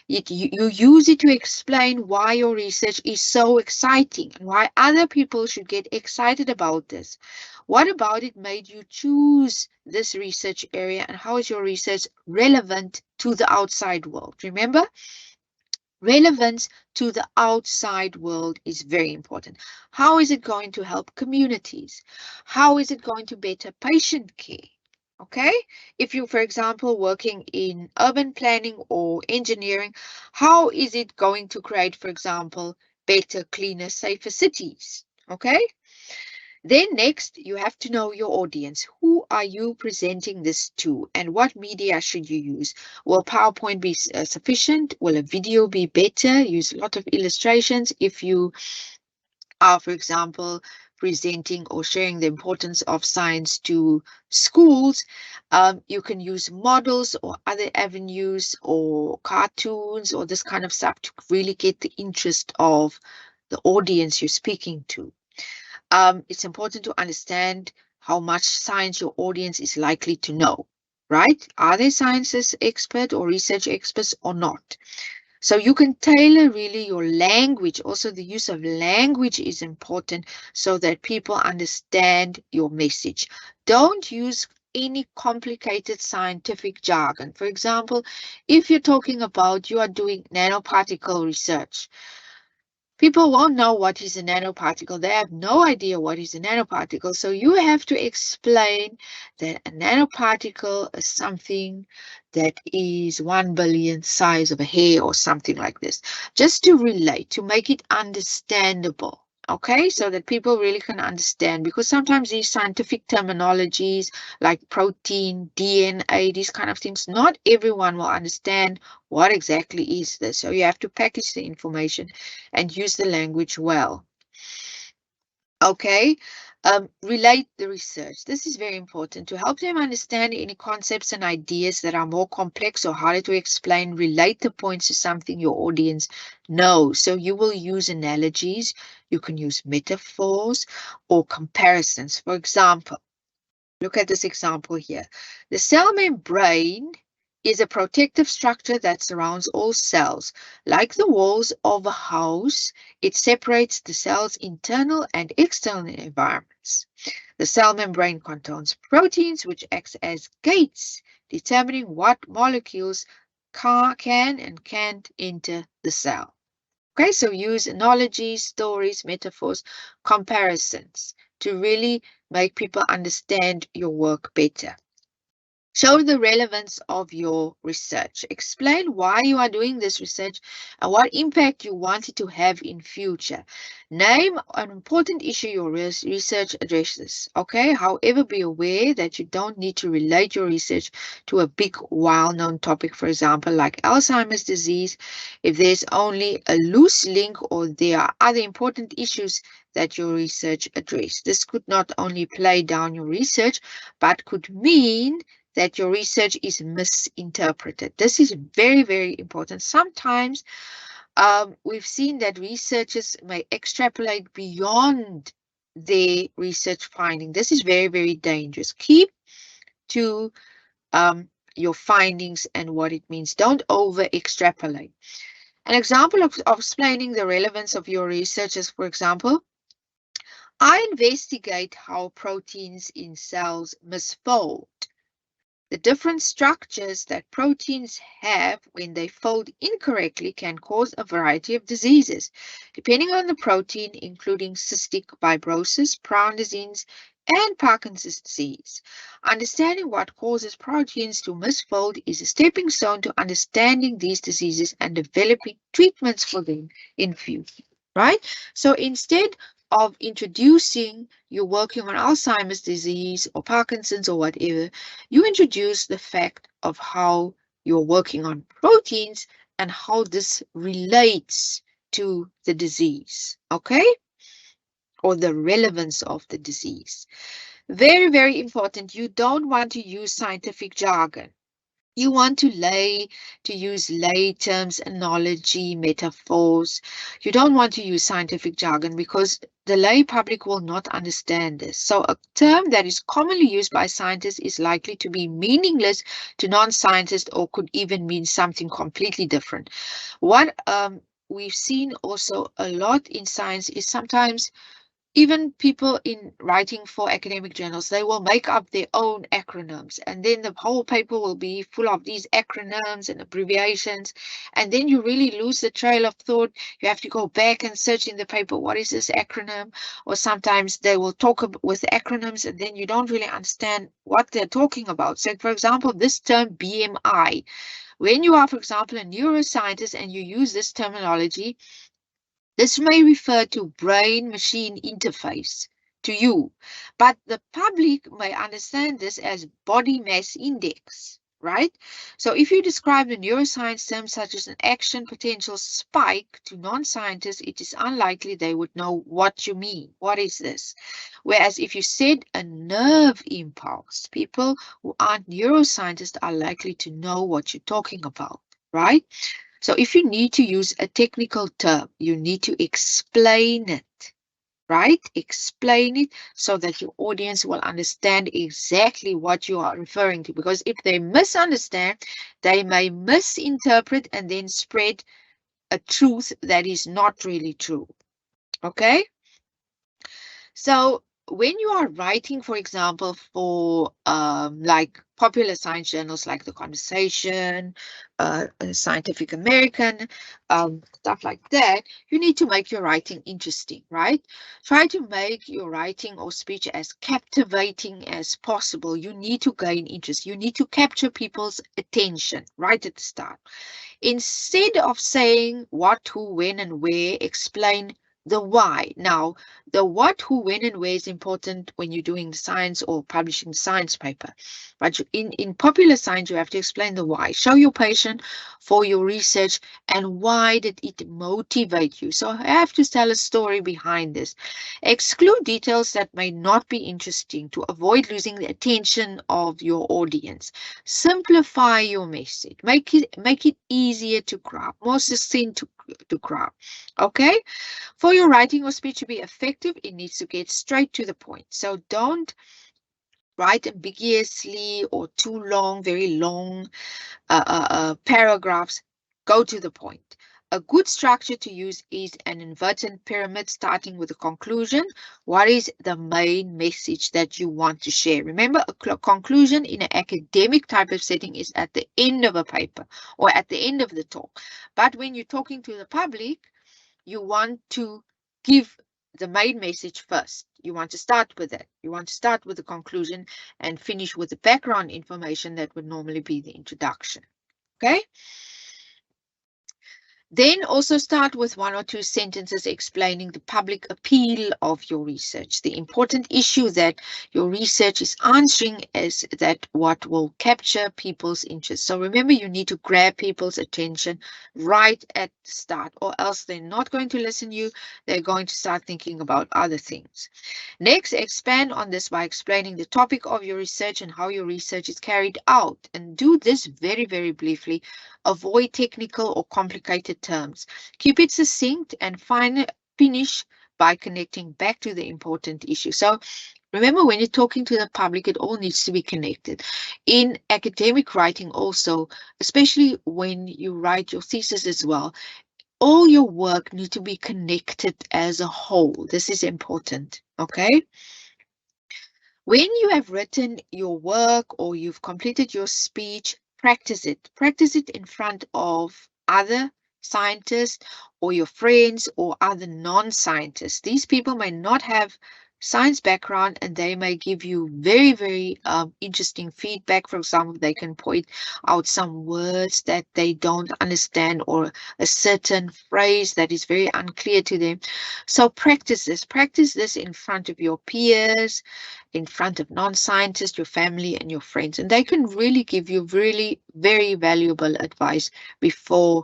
Speaker 1: You use it to explain why your research is so exciting and why other people should get excited about this. What about it made you choose this research area, and how is your research relevant to the outside world? Remember, relevance to the outside world is very important. How is it going to help communities? How is it going to better patient care? Okay, if you, for example, working in urban planning or engineering, how is it going to create, for example, better, cleaner, safer cities? Okay, then next, you have to know your audience. Who are you presenting this to, and what media should you use? Will PowerPoint be sufficient? Will a video be better? Use a lot of illustrations. If you are, for example, presenting or sharing the importance of science to schools, you can use models or other avenues or cartoons or this kind of stuff to really get the interest of the audience you're speaking to. It's important to understand how much science your audience is likely to know, right? Are they sciences expert or research experts or not? So you can tailor really your language. Also, the use of language is important so that people understand your message. Don't use any complicated scientific jargon. For example, if you're talking about you are doing nanoparticle research, people won't know what is a nanoparticle. They have no idea what is a nanoparticle. So you have to explain that a nanoparticle is something that is 1 billion size of a hair or something like this, just to relate, to make it understandable. Okay, so that people really can understand, because sometimes these scientific terminologies like protein, DNA, these kind of things, not everyone will understand what exactly is this. So you have to package the information and use the language well. Okay, relate the research. This is very important to help them understand any concepts and ideas that are more complex or harder to explain. Relate the points to something your audience knows. So you will use analogies, you can use metaphors or comparisons. For example, look at this example here. The cell membrane is a protective structure that surrounds all cells. Like the walls of a house, it separates the cell's internal and external environments. The cell membrane contains proteins which act as gates, determining what molecules can and can't enter the cell. Okay, so use analogies, stories, metaphors, comparisons to really make people understand your work better. Show the relevance of your research. Explain why you are doing this research and what impact you want it to have in future. Name an important issue your research addresses. Okay, however, be aware that you don't need to relate your research to a big, well-known topic, for example, like Alzheimer's disease, if there's only a loose link or there are other important issues that your research address. This could not only play down your research, but could mean that your research is misinterpreted. This is very, very important. Sometimes we've seen that researchers may extrapolate beyond their research finding. This is very, very dangerous. Keep to your findings and what it means. Don't over extrapolate. An example of explaining the relevance of your research is, for example, I investigate how proteins in cells misfold. The different structures that proteins have when they fold incorrectly can cause a variety of diseases, depending on the protein, including cystic fibrosis, Brown disease, and Parkinson's disease. Understanding what causes proteins to misfold is a stepping stone to understanding these diseases and developing treatments for them in future. right? So instead of introducing you're working on Alzheimer's disease or Parkinson's or whatever, you introduce the fact of how you're working on proteins and how this relates to the disease, okay? Or the relevance of the disease. Very, very important. You don't want to use scientific jargon. You want to use lay terms, analogy, metaphors. You don't want to use scientific jargon because the lay public will not understand this. So a term that is commonly used by scientists is likely to be meaningless to non-scientists or could even mean something completely different. What we've seen also a lot in science is sometimes even people in writing for academic journals, they will make up their own acronyms, and then the whole paper will be full of these acronyms and abbreviations, and then you really lose the trail of thought. You have to go back and search in the paper, what is this acronym? Or sometimes they will talk with acronyms, and then you don't really understand what they're talking about. So, for example, this term BMI, when you are, for example, a neuroscientist and you use this terminology, this may refer to brain-machine interface to you, but the public may understand this as body mass index, right? So if you describe the neuroscience terms such as an action potential spike to non-scientists, it is unlikely they would know what you mean. What is this? Whereas if you said a nerve impulse, people who aren't neuroscientists are likely to know what you're talking about, right? So if you need to use a technical term, you need to explain it, right? Explain it so that your audience will understand exactly what you are referring to. Because if they misunderstand, they may misinterpret and then spread a truth that is not really true. Okay? So when you are writing, for example, for like popular science journals like The Conversation, Scientific American, stuff like that, you need to make your writing interesting, right? Try to make your writing or speech as captivating as possible. You need to gain interest. You need to capture people's attention right at the start. Instead of saying what, who, when, and where, explain the why. Now, the what, who, when, and where is important when you're doing science or publishing science paper. But in popular science, you have to explain the why. Show your passion for your research and why did it motivate you. So I have to tell a story behind this. Exclude details that may not be interesting to avoid losing the attention of your audience. Simplify your message. Make it easier to grab, more succinct to grab. Okay? For your writing or speech to be effective, it needs to get straight to the point. So don't write ambiguously or too long, very long paragraphs. Go to the point. A good structure to use is an inverted pyramid starting with a conclusion. What is the main message that you want to share? Remember, a conclusion in an academic type of setting is at the end of a paper or at the end of the talk. But when you're talking to the public, you want to give the main message first. You want to start with it. You want to start with the conclusion and finish with the background information that would normally be the introduction. Okay? Then also start with 1 or 2 sentences explaining the public appeal of your research. The important issue that your research is answering is that what will capture people's interest. So remember, you need to grab people's attention right at the start, or else they're not going to listen to you. They're going to start thinking about other things. Next, expand on this by explaining the topic of your research and how your research is carried out. And do this very, very briefly. Avoid technical or complicated terms. Keep it succinct and finish by connecting back to the important issue. So remember, when you're talking to the public, it all needs to be connected. In academic writing also, especially when you write your thesis as well, all your work needs to be connected as a whole. This is important, okay? When you have written your work or you've completed your speech, practice it. Practice it in front of other scientists or your friends or other non-scientists. These people may not have science background and they may give you very, very interesting feedback. For example, they can point out some words that they don't understand or a certain phrase that is very unclear to them. So practice this. Practice this in front of your peers, in front of non-scientists, your family and your friends. And they can really give you really very valuable advice before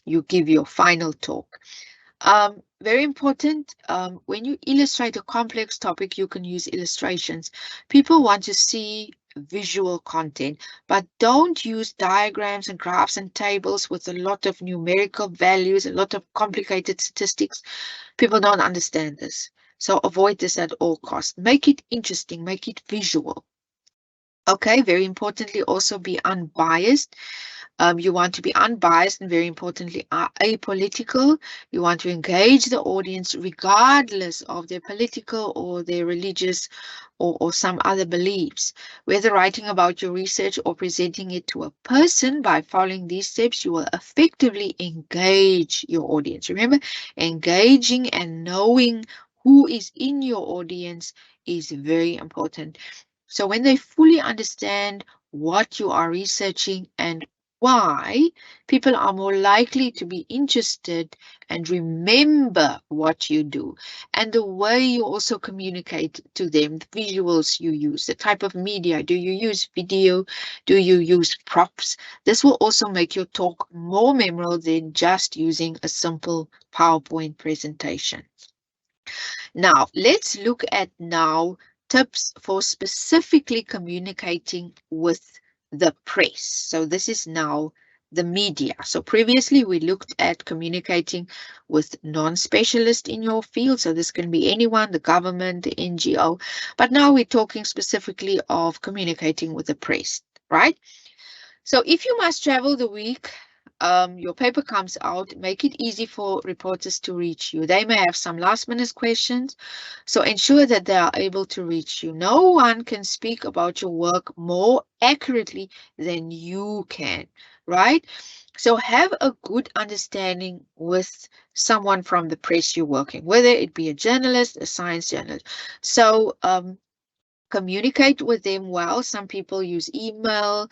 Speaker 1: you give your final talk. Very important, when you illustrate a complex topic, you can use illustrations. People want to see visual content, but don't use diagrams and graphs and tables with a lot of numerical values, a lot of complicated statistics. People don't understand this. So avoid this at all costs. Make it interesting, make it visual. Okay, very importantly, also be unbiased. You want to be unbiased and very importantly, apolitical. You want to engage the audience regardless of their political or their religious or some other beliefs. Whether writing about your research or presenting it to a person, by following these steps, you will effectively engage your audience. Remember, engaging and knowing who is in your audience is very important. So when they fully understand what you are researching and why, people are more likely to be interested and remember what you do and the way you also communicate to them, the visuals you use, the type of media. Do you use video? Do you use props? This will also make your talk more memorable than just using a simple PowerPoint presentation. Now, let's look at now tips for specifically communicating with the press. So this is now the media. So previously we looked at communicating with non-specialists in your field. So this can be anyone, the government, the NGO. But now we're talking specifically of communicating with the press, right? So if you must travel the week your paper comes out, make it easy for reporters to reach you. They may have some last minute questions, so ensure that they are able to reach you. No one can speak about your work more accurately than you can, right? So have a good understanding with someone from the press you're working, whether it be a journalist, a science journalist. So communicate with them well. Some people use email,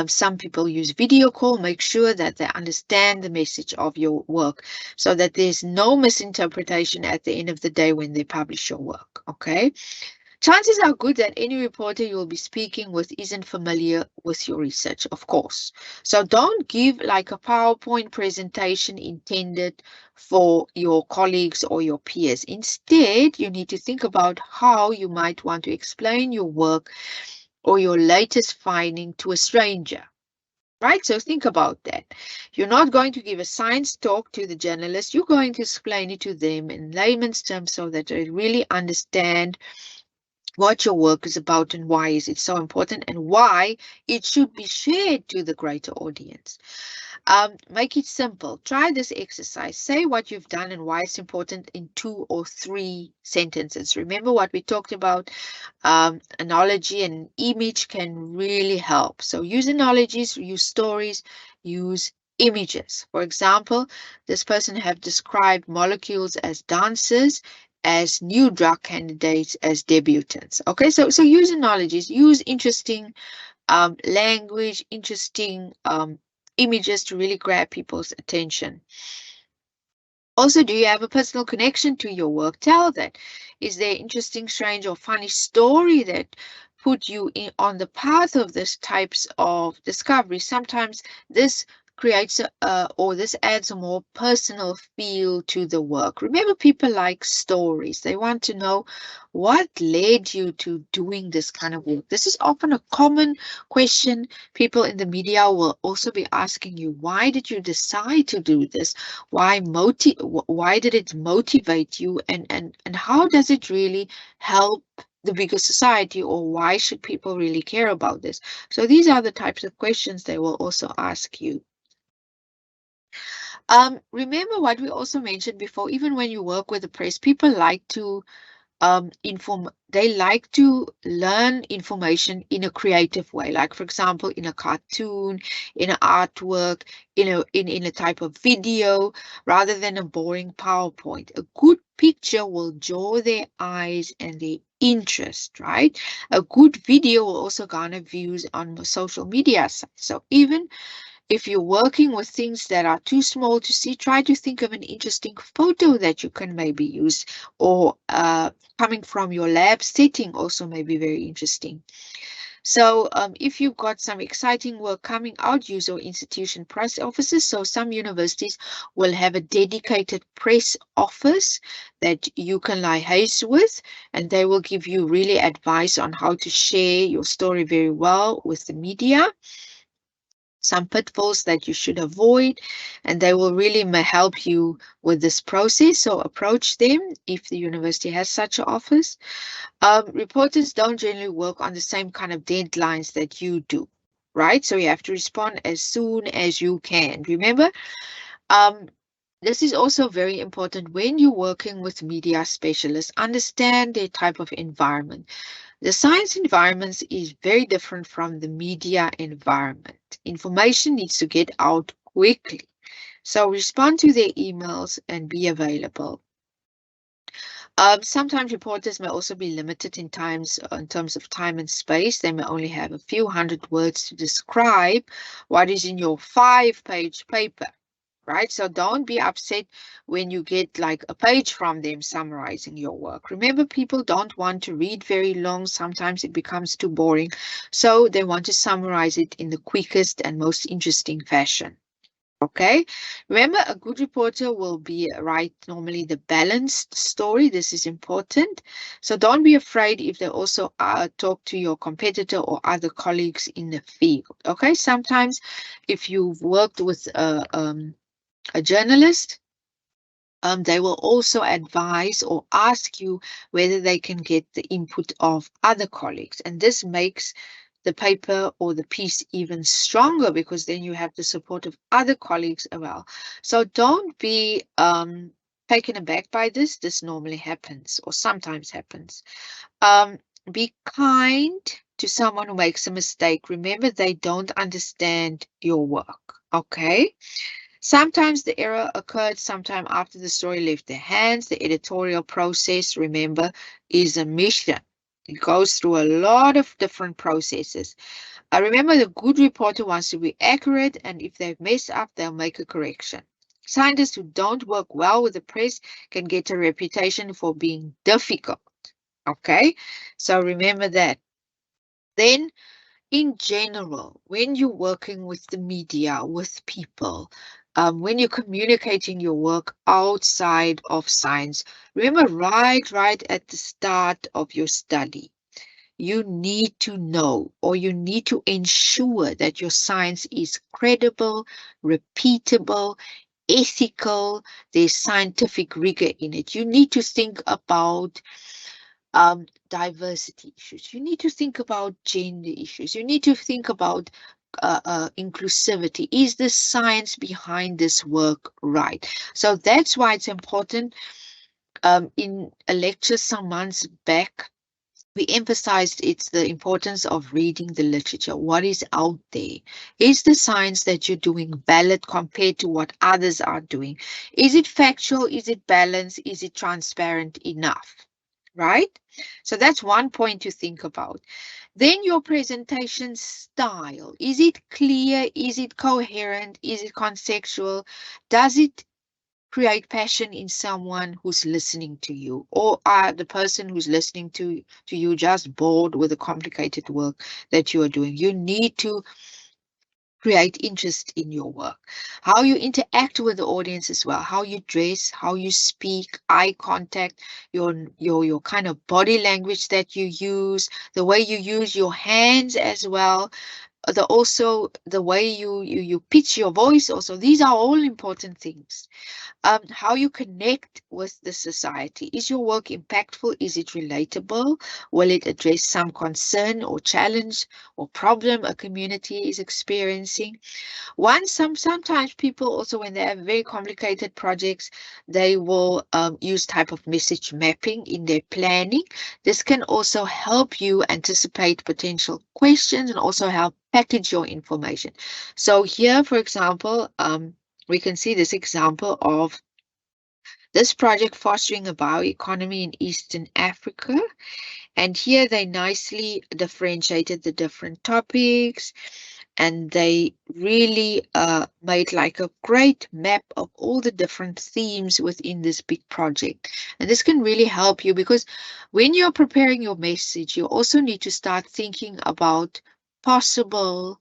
Speaker 1: some people use video call. Make sure that they understand the message of your work so that there's no misinterpretation at the end of the day when they publish your work, okay? Chances are good that any reporter you will be speaking with isn't familiar with your research, of course. So don't give like a PowerPoint presentation intended for your colleagues or your peers. Instead, you need to think about how you might want to explain your work or your latest finding to a stranger. Right? So think about that. You're not going to give a science talk to the journalist. You're going to explain it to them in layman's terms so that they really understand what your work is about and why is it so important and why it should be shared to the greater audience. Make it simple. Try this exercise. Say what you've done and why it's important in 2 or 3 sentences. Remember what we talked about? Analogy and image can really help. So use analogies, use stories, use images. For example, this person have described molecules as dancers, as new drug candidates, as debutants. Okay, so use analogies, use interesting language, interesting images to really grab people's attention. Also, do you have a personal connection to your work? Tell that. Is there interesting, strange, or funny story that put you on the path of this types of discovery? Sometimes this creates or this adds a more personal feel to the work. Remember, people like stories. They want to know what led you to doing this kind of work. This is often a common question. People in the media will also be asking you, why did you decide to do this? Why did it motivate you, and how does it really help the bigger society, or why should people really care about this? So these are the types of questions they will also ask you. Remember what we also mentioned before, even when you work with the press, people like to they like to learn information in a creative way, like for example in a cartoon, in an artwork, in a type of video, rather than a boring PowerPoint. A good picture will draw their eyes and their interest, right? A good video will also garner views on social media sites. So even if you're working with things that are too small to see, try to think of an interesting photo that you can maybe use, or coming from your lab setting also may be very interesting. So if you've got some exciting work coming out, use your institution press offices. So some universities will have a dedicated press office that you can liaise with, and they will give you really advice on how to share your story very well with the media, some pitfalls that you should avoid, and they will really help you with this process. So approach them if the university has such an office. Reporters don't generally work on the same kind of deadlines that you do, right? So you have to respond as soon as you can. Remember, um, this is also very important when you're working with media specialists. Understand their type of environment. The science environment is very different from the media environment. Information needs to get out quickly. So respond to their emails and be available. Sometimes reporters may also be limited in terms of time and space. They may only have a few hundred words to describe what is in your 5-page paper, right? So don't be upset when you get like a page from them summarizing your work. Remember, people don't want to read very long. Sometimes it becomes too boring. So they want to summarize it in the quickest and most interesting fashion. Okay, remember, a good reporter will write normally the balanced story. This is important. So don't be afraid if they also talk to your competitor or other colleagues in the field. Okay, sometimes if you've worked with a journalist, they will also advise or ask you whether they can get the input of other colleagues. And this makes the paper or the piece even stronger, because then you have the support of other colleagues as well. So don't be taken aback by this. This normally happens, or sometimes happens. Be kind to someone who makes a mistake. Remember, they don't understand your work. Okay. Sometimes the error occurred sometime after the story left their hands. The editorial process, remember, is a mission. It goes through a lot of different processes. Remember, the good reporter wants to be accurate, and if they mess up, they'll make a correction. Scientists who don't work well with the press can get a reputation for being difficult. Okay, so remember that. Then, in general, when you're working with the media, with people, when you're communicating your work outside of science, remember, right at the start of your study, you need to know, or you need to ensure that your science is credible, repeatable, ethical, there's scientific rigor in it. You need to think about diversity issues. You need to think about gender issues. You need to think about inclusivity. Is the science behind this work right? So that's why it's important. In a lecture some months back, we emphasized the importance of reading the literature. What is out there? Is the science that you're doing valid compared to what others are doing? Is it factual? Is it balanced? Is it transparent enough? Right? So that's one point to think about. Then your presentation style. Is it clear? Is it coherent? Is it conceptual? Does it create passion in someone who's listening to you, or are the person who's listening to you just bored with the complicated work that you are doing? You need to create interest in your work. How you interact with the audience as well, how you dress, how you speak, eye contact, your kind of body language that you use, the way you use your hands as well. also the way you pitch your voice. Also, these are all important things. How you connect with the society. Is your work impactful? Is it relatable? Will it address some concern or challenge or problem a community is experiencing? Sometimes people also, when they have very complicated projects, they will use type of message mapping in their planning. This can also help you anticipate potential questions and also help package your information. So here, for example, we can see this example of this project fostering a bioeconomy in Eastern Africa. And here they nicely differentiated the different topics, and they really made like a great map of all the different themes within this big project. And this can really help you, because when you're preparing your message, you also need to start thinking about possible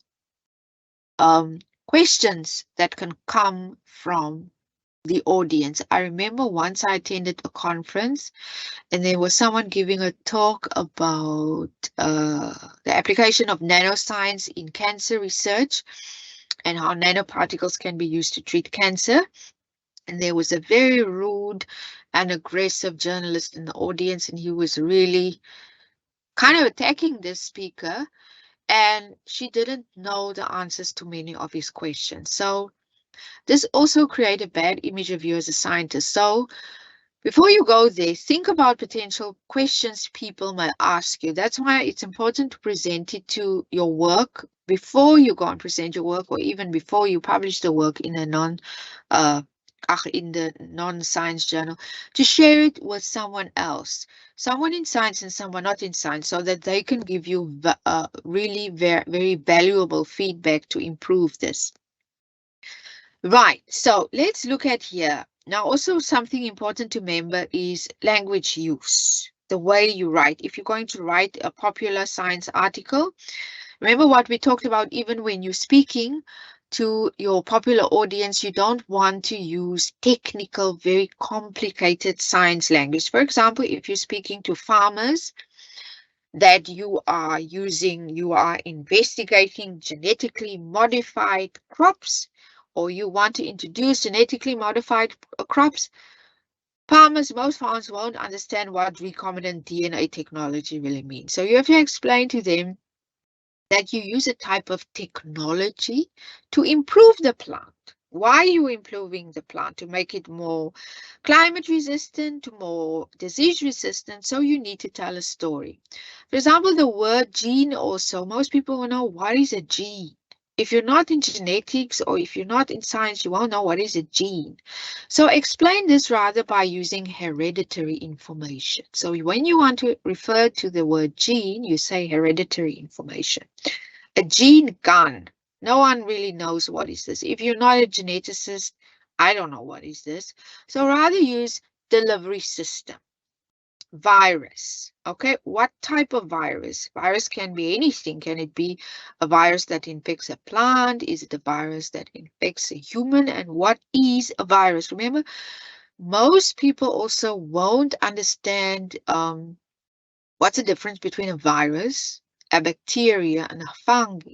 Speaker 1: questions that can come from the audience. I remember once I attended a conference and there was someone giving a talk about the application of nanoscience in cancer research and how nanoparticles can be used to treat cancer. And there was a very rude and aggressive journalist in the audience, and he was really kind of attacking this speaker, and she didn't know the answers to many of his questions. So this also created a bad image of you as a scientist. So before you go there, think about potential questions people may ask you. That's why it's important to present it to your work before you go and present your work, or even before you publish the work in a in the non-science journal, to share it with someone else, someone in science and someone not in science, so that they can give you really very valuable feedback to improve this. Right, so let's look at here. Now, also something important to remember is language use, the way you write. If you're going to write a popular science article, remember what we talked about. Even when you're speaking to your popular audience, you don't want to use technical, very complicated science language. For example, if you're speaking to farmers, that you are investigating genetically modified crops, or you want to introduce genetically modified crops, most farmers won't understand what recombinant DNA technology really means. So you have to explain to them that you use a type of technology to improve the plant. Why are you improving the plant? To make it more climate resistant, to more disease resistant. So you need to tell a story. For example, the word gene also, most people will know what is a gene. If you're not in genetics or if you're not in science, you won't know what is a gene. So explain this rather by using hereditary information. So when you want to refer to the word gene, you say hereditary information. A gene gun. No one really knows what is this. If you're not a geneticist, I don't know what is this. So rather use delivery system. Virus. Okay, what type of virus? Virus can be anything. Can it be a virus that infects a plant? Is it a virus that infects a human? And what is a virus? Remember, most people also won't understand what's the difference between a virus, a bacteria, and a fungi.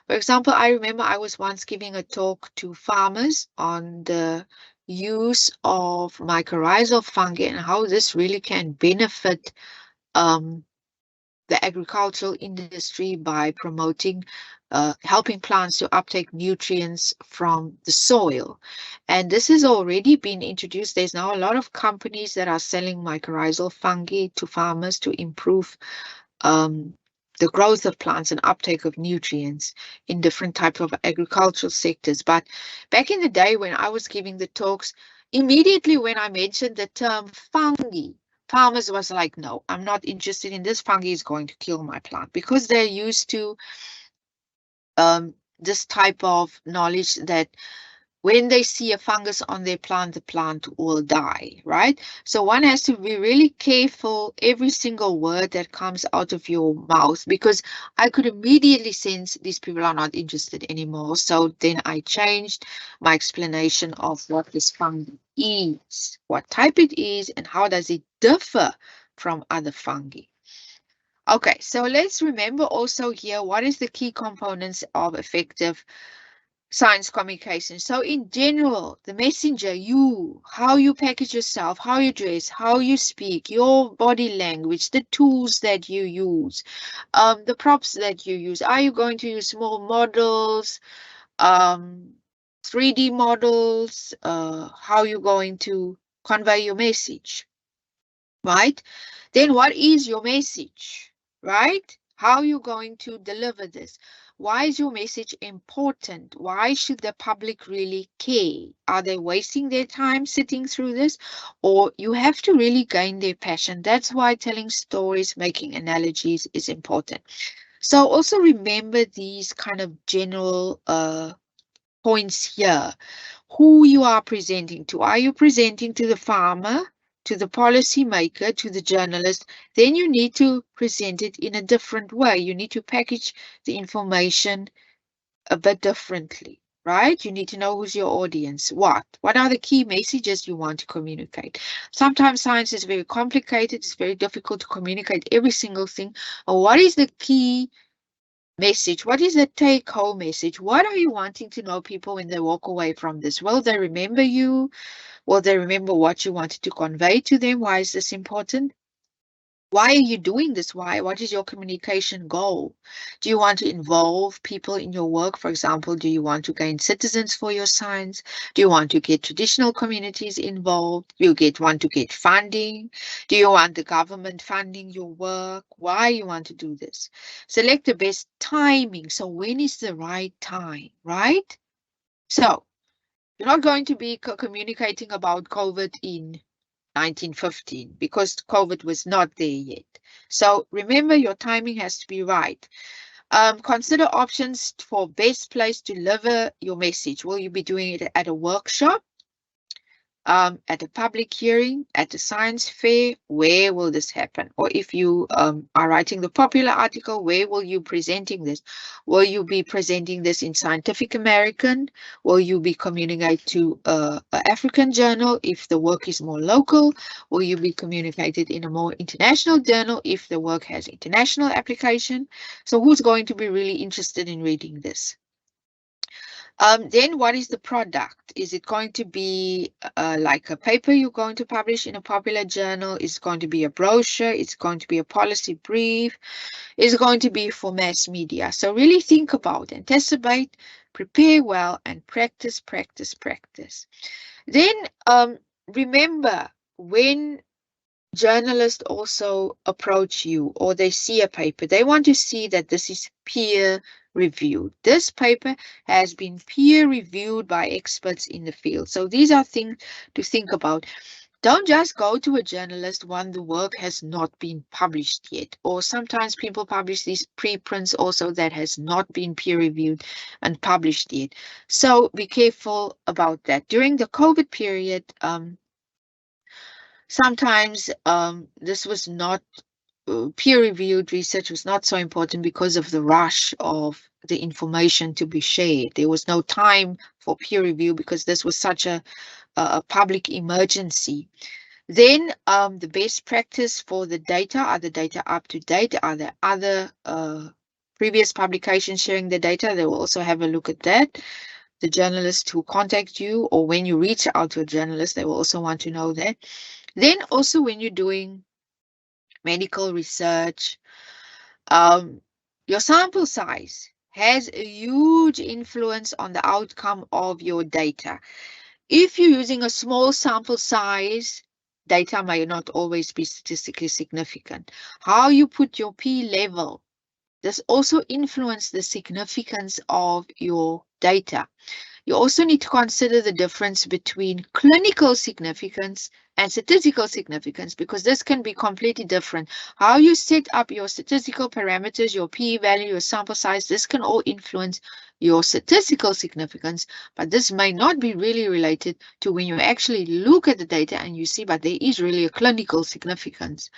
Speaker 1: For example, I remember I was once giving a talk to farmers on the use of mycorrhizal fungi and how this really can benefit the agricultural industry by promoting, helping plants to uptake nutrients from the soil. And this has already been introduced. There's now a lot of companies that are selling mycorrhizal fungi to farmers to improve the growth of plants and uptake of nutrients in different types of agricultural sectors. But back in the day when I was giving the talks, immediately when I mentioned the term fungi, farmers was like, no, I'm not interested in this. Fungi is going to kill my plant, because they're used to this type of knowledge that when they see a fungus on their plant, the plant will die, right? So one has to be really careful every single word that comes out of your mouth, because I could immediately sense these people are not interested anymore. So then I changed my explanation of what this fungi is, what type it is, and how does it differ from other fungi. Okay, so let's remember also here what is the key components of effective science communication. So in general, the messenger, you, how you package yourself, how you dress, how you speak, your body language, the tools that you use, the props that you use. Are you going to use small models, um, 3D models? How you going to convey your message, right? Then what is your message, right? How are you going to deliver this? Why is your message important? Why should the public really care? Are they wasting their time sitting through this? Or you have to really gain their passion. That's why telling stories, making analogies is important. So also remember these kind of general points here. Who you are presenting to. Are you presenting to the farmer, to the policymaker, to the journalist? Then you need to present it in a different way. You need to package the information a bit differently, right? You need to know who's your audience. What are the key messages you want to communicate? Sometimes science is very complicated. It's very difficult to communicate every single thing. Or what is the key message? What is the take-home message? What are you wanting to know people when they walk away from this? Will they remember you? Will they remember what you wanted to convey to them? Why is this important? Why are you doing this? Why? What is your communication goal? Do you want to involve people in your work? For example, do you want to gain citizens for your science? Do you want to get traditional communities involved? Do you want to get funding? Do you want the government funding your work? Why you want to do this? Select the best timing. So when is the right time, right? So you're not going to be communicating about COVID in 1915 because COVID was not there yet. So remember, your timing has to be right. Consider options for best place to deliver your message. Will you be doing it at a workshop, at a public hearing, at a science fair? Where will this happen? Or if you are writing the popular article, where will you presenting this? Will you be presenting this in Scientific American? Will you be communicating to an African journal if the work is more local? Will you be communicated in a more international journal if the work has international application? So who's going to be really interested in reading this? Then what is the product? Is it going to be like a paper you're going to publish in a popular journal? Is it going to be a brochure? It's going to be a policy brief? Is it going to be for mass media? So really think about, anticipate, prepare well, and practice, practice, practice. Then remember, when journalists also approach you or they see a paper, they want to see that this is peer reviewed. This paper has been peer reviewed by experts in the field. So these are things to think about. Don't just go to a journalist when the work has not been published yet. Or sometimes people publish these preprints also that has not been peer reviewed and published yet. So be careful about that. During the COVID period, sometimes this was not peer-reviewed research was not so important because of the rush of the information to be shared. There was no time for peer review because this was such a public emergency. Then the best practice for the data, are the data up to date? Are there other previous publications sharing the data? They will also have a look at that. The journalist who contact you, or when you reach out to a journalist, they will also want to know that. Then also when you're doing medical research, your sample size has a huge influence on the outcome of your data. If you're using a small sample size, data may not always be statistically significant. How you put your P level, this also influences the significance of your data. You also need to consider the difference between clinical significance and statistical significance, because this can be completely different. How you set up your statistical parameters, your p-value, your sample size, this can all influence your statistical significance, but this may not be really related to when you actually look at the data and you see, but there is really a clinical significance.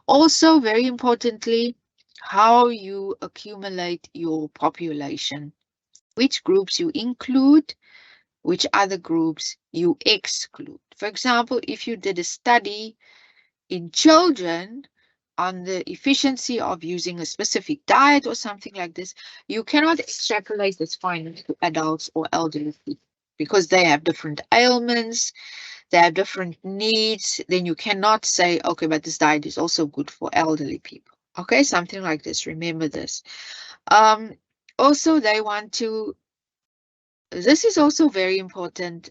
Speaker 1: Also, very importantly, how you accumulate your population, which groups you include, which other groups you exclude. For example, if you did a study in children, on the efficiency of using a specific diet or something like this, you cannot extrapolate this finding to adults or elderly people because they have different ailments, they have different needs. Then you cannot say, okay, but this diet is also good for elderly people. Okay, something like this. Remember this. Also, they want to, this is also very important.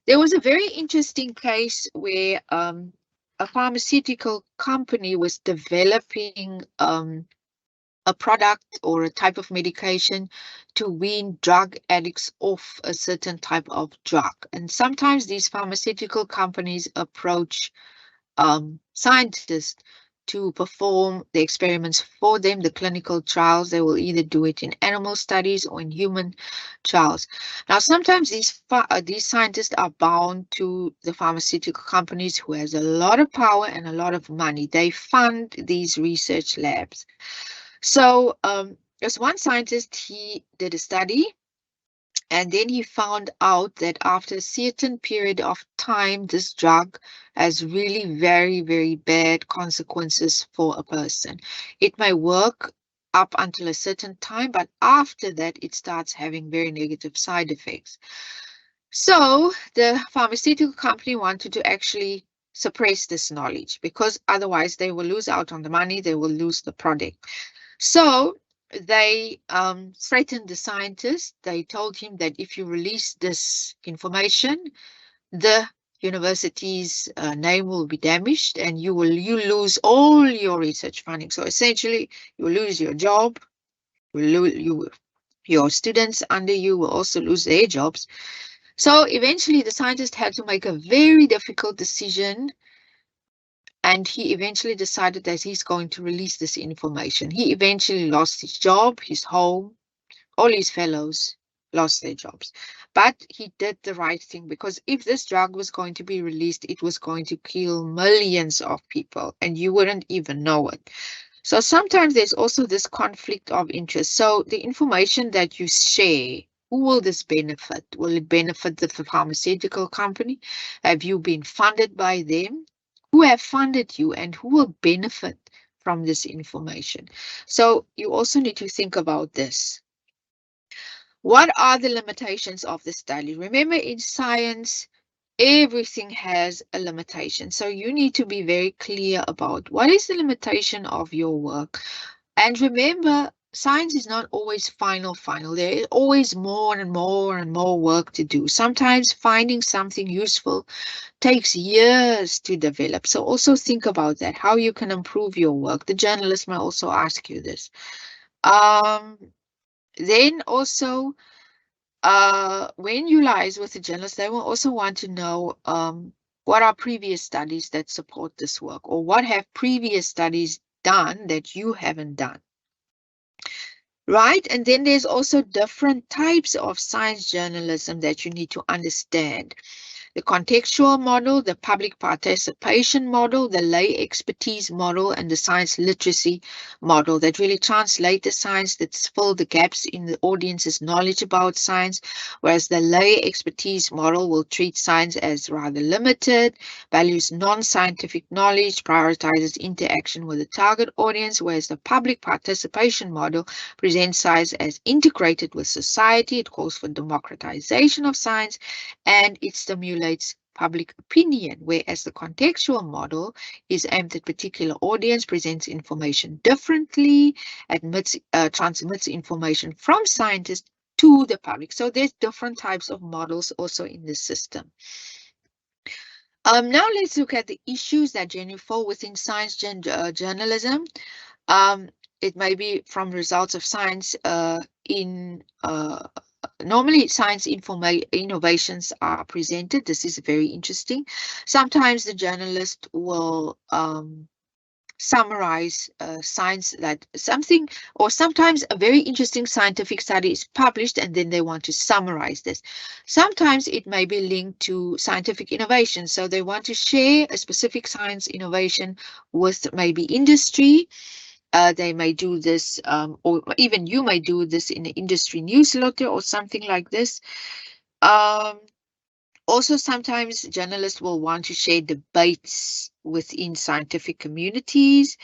Speaker 1: There was a very interesting case where a pharmaceutical company was developing a product or a type of medication to wean drug addicts off a certain type of drug. And sometimes these pharmaceutical companies approach scientists to perform the experiments for them, the clinical trials. They will either do it in animal studies or in human trials. Now, sometimes these scientists are bound to the pharmaceutical companies who has a lot of power and a lot of money. They fund these research labs. So there's one scientist, he did a study, and then he found out that after a certain period of time, this drug has really very, very bad consequences for a person. It may work up until a certain time, but after that, it starts having very negative side effects. So the pharmaceutical company wanted to actually suppress this knowledge because otherwise they will lose out on the money, they will lose the product. So they threatened the scientist. They told him that if you release this information, the university's name will be damaged and you lose all your research funding. So essentially, you will lose your job, your students under you will also lose their jobs. So eventually, the scientist had to make a very difficult decision, and he eventually decided that he's going to release this information. He eventually lost his job, his home, all his fellows lost their jobs. But he did the right thing, because if this drug was going to be released, it was going to kill millions of people and you wouldn't even know it. So sometimes there's also this conflict of interest. So the information that you share, who will this benefit? Will it benefit the pharmaceutical company? Have you been funded by them? Who have funded you and who will benefit from this information? So you also need to think about this. What are the limitations of the study? Remember, in science, everything has a limitation. So you need to be very clear about what is the limitation of your work. And remember, science is not always final. There is always more and more and more work to do. Sometimes finding something useful takes years to develop. So also think about that, how you can improve your work. The journalist might also ask you this. Then also, when you liaise with the journalist, they will also want to know what are previous studies that support this work, or what have previous studies done that you haven't done. Right? And then there's also different types of science journalism that you need to understand. The contextual model, the public participation model, the lay expertise model, and the science literacy model that really translate the science, that fill the gaps in the audience's knowledge about science, whereas the lay expertise model will treat science as rather limited, values non-scientific knowledge, prioritizes interaction with the target audience, whereas the public participation model presents science as integrated with society. It calls for democratization of science, and it stimulates public opinion, whereas the contextual model is aimed at particular audience, presents information differently, transmits information from scientists to the public. So there's different types of models also in the system. Now let's look at the issues that generally fall within science journalism. It may be from results of science normally science innovations are presented. This is very interesting. Sometimes the journalist will summarize science, that something, or sometimes a very interesting scientific study is published and then they want to summarize this. Sometimes it may be linked to scientific innovation. So they want to share a specific science innovation with maybe industry. They may do this, or even you may do this in an industry newsletter or something like this. Also, sometimes journalists will want to share debates within scientific communities.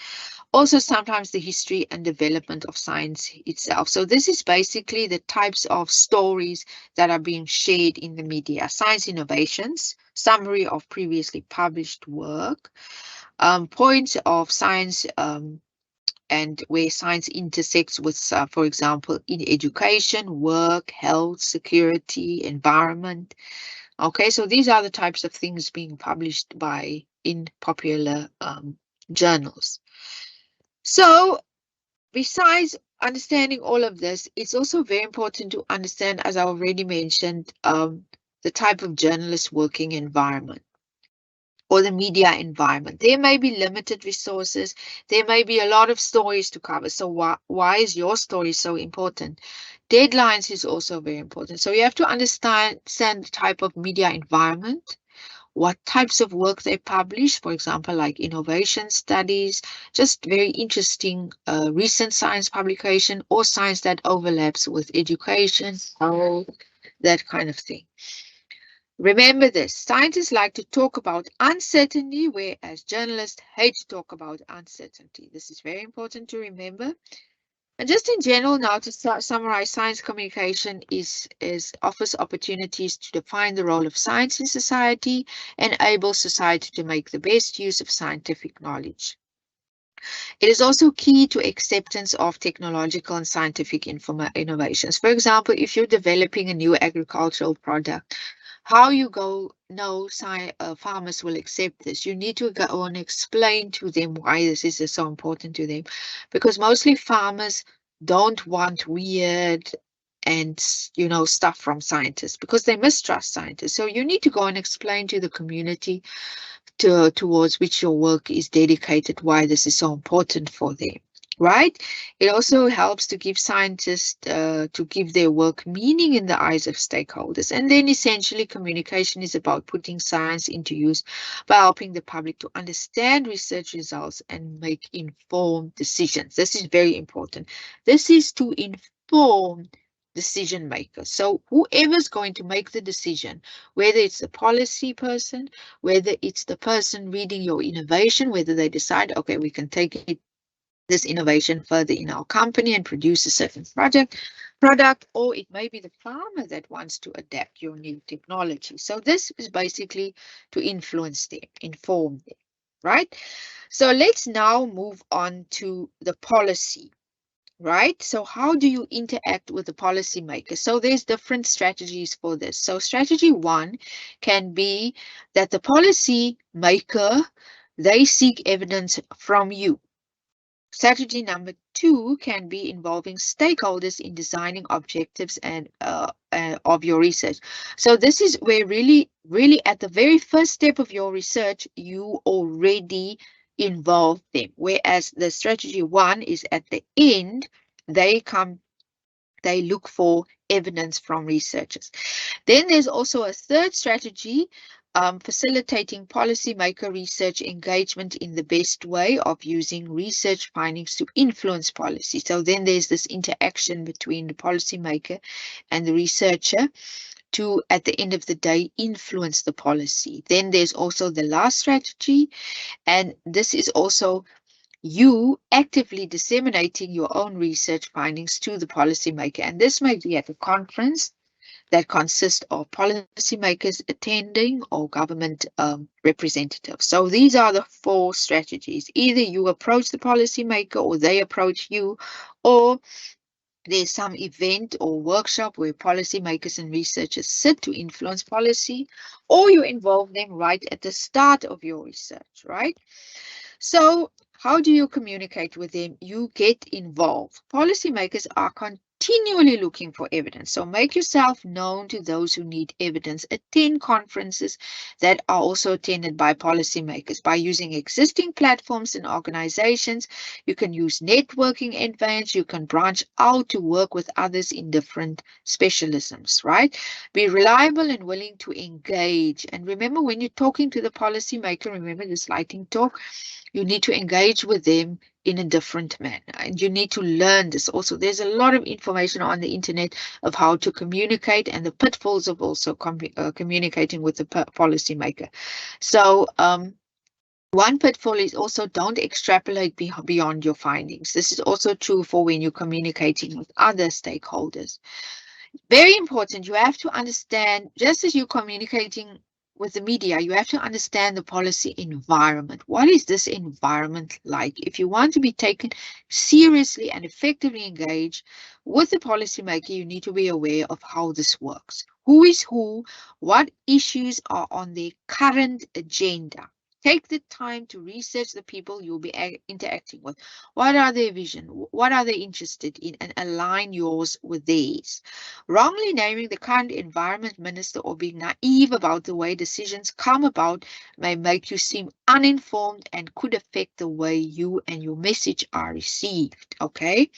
Speaker 1: Also, sometimes the history and development of science itself. So this is basically the types of stories that are being shared in the media. Science innovations, summary of previously published work, points of science and where science intersects with, for example, in education, work, health, security, environment. Okay, so these are the types of things being published in popular journals. So besides understanding all of this, it's also very important to understand, as I already mentioned, the type of journalist working environment or the media environment. There may be limited resources. There may be a lot of stories to cover. So why is your story so important? Deadlines is also very important. So you have to understand the type of media environment, what types of work they publish, for example, like innovation studies, just very interesting recent science publication or science that overlaps with education, health, that kind of thing. Remember this, scientists like to talk about uncertainty, whereas journalists hate to talk about uncertainty. This is very important to remember. And just in general now, to summarize, science communication offers opportunities to define the role of science in society, enable society to make the best use of scientific knowledge. It is also key to acceptance of technological and scientific innovations. For example, if you're developing a new agricultural product, how you know farmers will accept this. You need to go and explain to them why this is so important to them, because mostly farmers don't want weird and stuff from scientists because they mistrust scientists. So you need to go and explain to the community towards which your work is dedicated, why this is so important for them, right? It also helps to give scientists to give their work meaning in the eyes of stakeholders. And then essentially communication is about putting science into use by helping the public to understand research results and make informed decisions. This is very important. This is to inform decision makers. So whoever's going to make the decision, whether it's the policy person, whether it's the person reading your innovation, whether they decide, okay, we can take this innovation further in our company and produce a certain product, or it may be the farmer that wants to adapt your new technology. So this is basically to influence them, inform them, right? So let's now move on to the policy. Right? So how do you interact with the policymaker? So there's different strategies for this. So strategy one can be that the policy maker, they seek evidence from you. Strategy number two can be involving stakeholders in designing objectives and of your research. So this is where really at the very first step of your research, you already involve them. Whereas the strategy one is at the end, they look for evidence from researchers. Then there's also a third strategy, facilitating policymaker research engagement in the best way of using research findings to influence policy. So then there's this interaction between the policymaker and the researcher to, at the end of the day, influence the policy. Then there's also the last strategy, and this is also you actively disseminating your own research findings to the policymaker. And this may be at a conference that consists of policymakers attending or government representatives. So these are the four strategies. Either you approach the policymaker or they approach you, or there's some event or workshop where policymakers and researchers sit to influence policy, or you involve them right at the start of your research, right? So how do you communicate with them? You get involved. Policymakers are continually looking for evidence. So make yourself known to those who need evidence. Attend conferences that are also attended by policymakers. By using existing platforms and organizations, you can use networking advantage. You can branch out to work with others in different specialisms, right? Be reliable and willing to engage. And remember, when you're talking to the policymaker, remember this lighting talk, you need to engage with them in a different manner. And you need to learn this also. There's a lot of information on the internet of how to communicate and the pitfalls of also communicating with the policymaker. So one pitfall is also don't extrapolate beyond your findings. This is also true for when you're communicating with other stakeholders. Very important. You have to understand, just as you're communicating with the media, you have to understand the policy environment. What is this environment like? If you want to be taken seriously and effectively engaged with the policymaker, you need to be aware of how this works. Who is who? What issues are on their current agenda? Take the time to research the people you'll be interacting with. What are their vision? What are they interested in? And align yours with theirs. Wrongly naming the current environment minister or being naive about the way decisions come about may make you seem uninformed and could affect the way you and your message are received. Okay?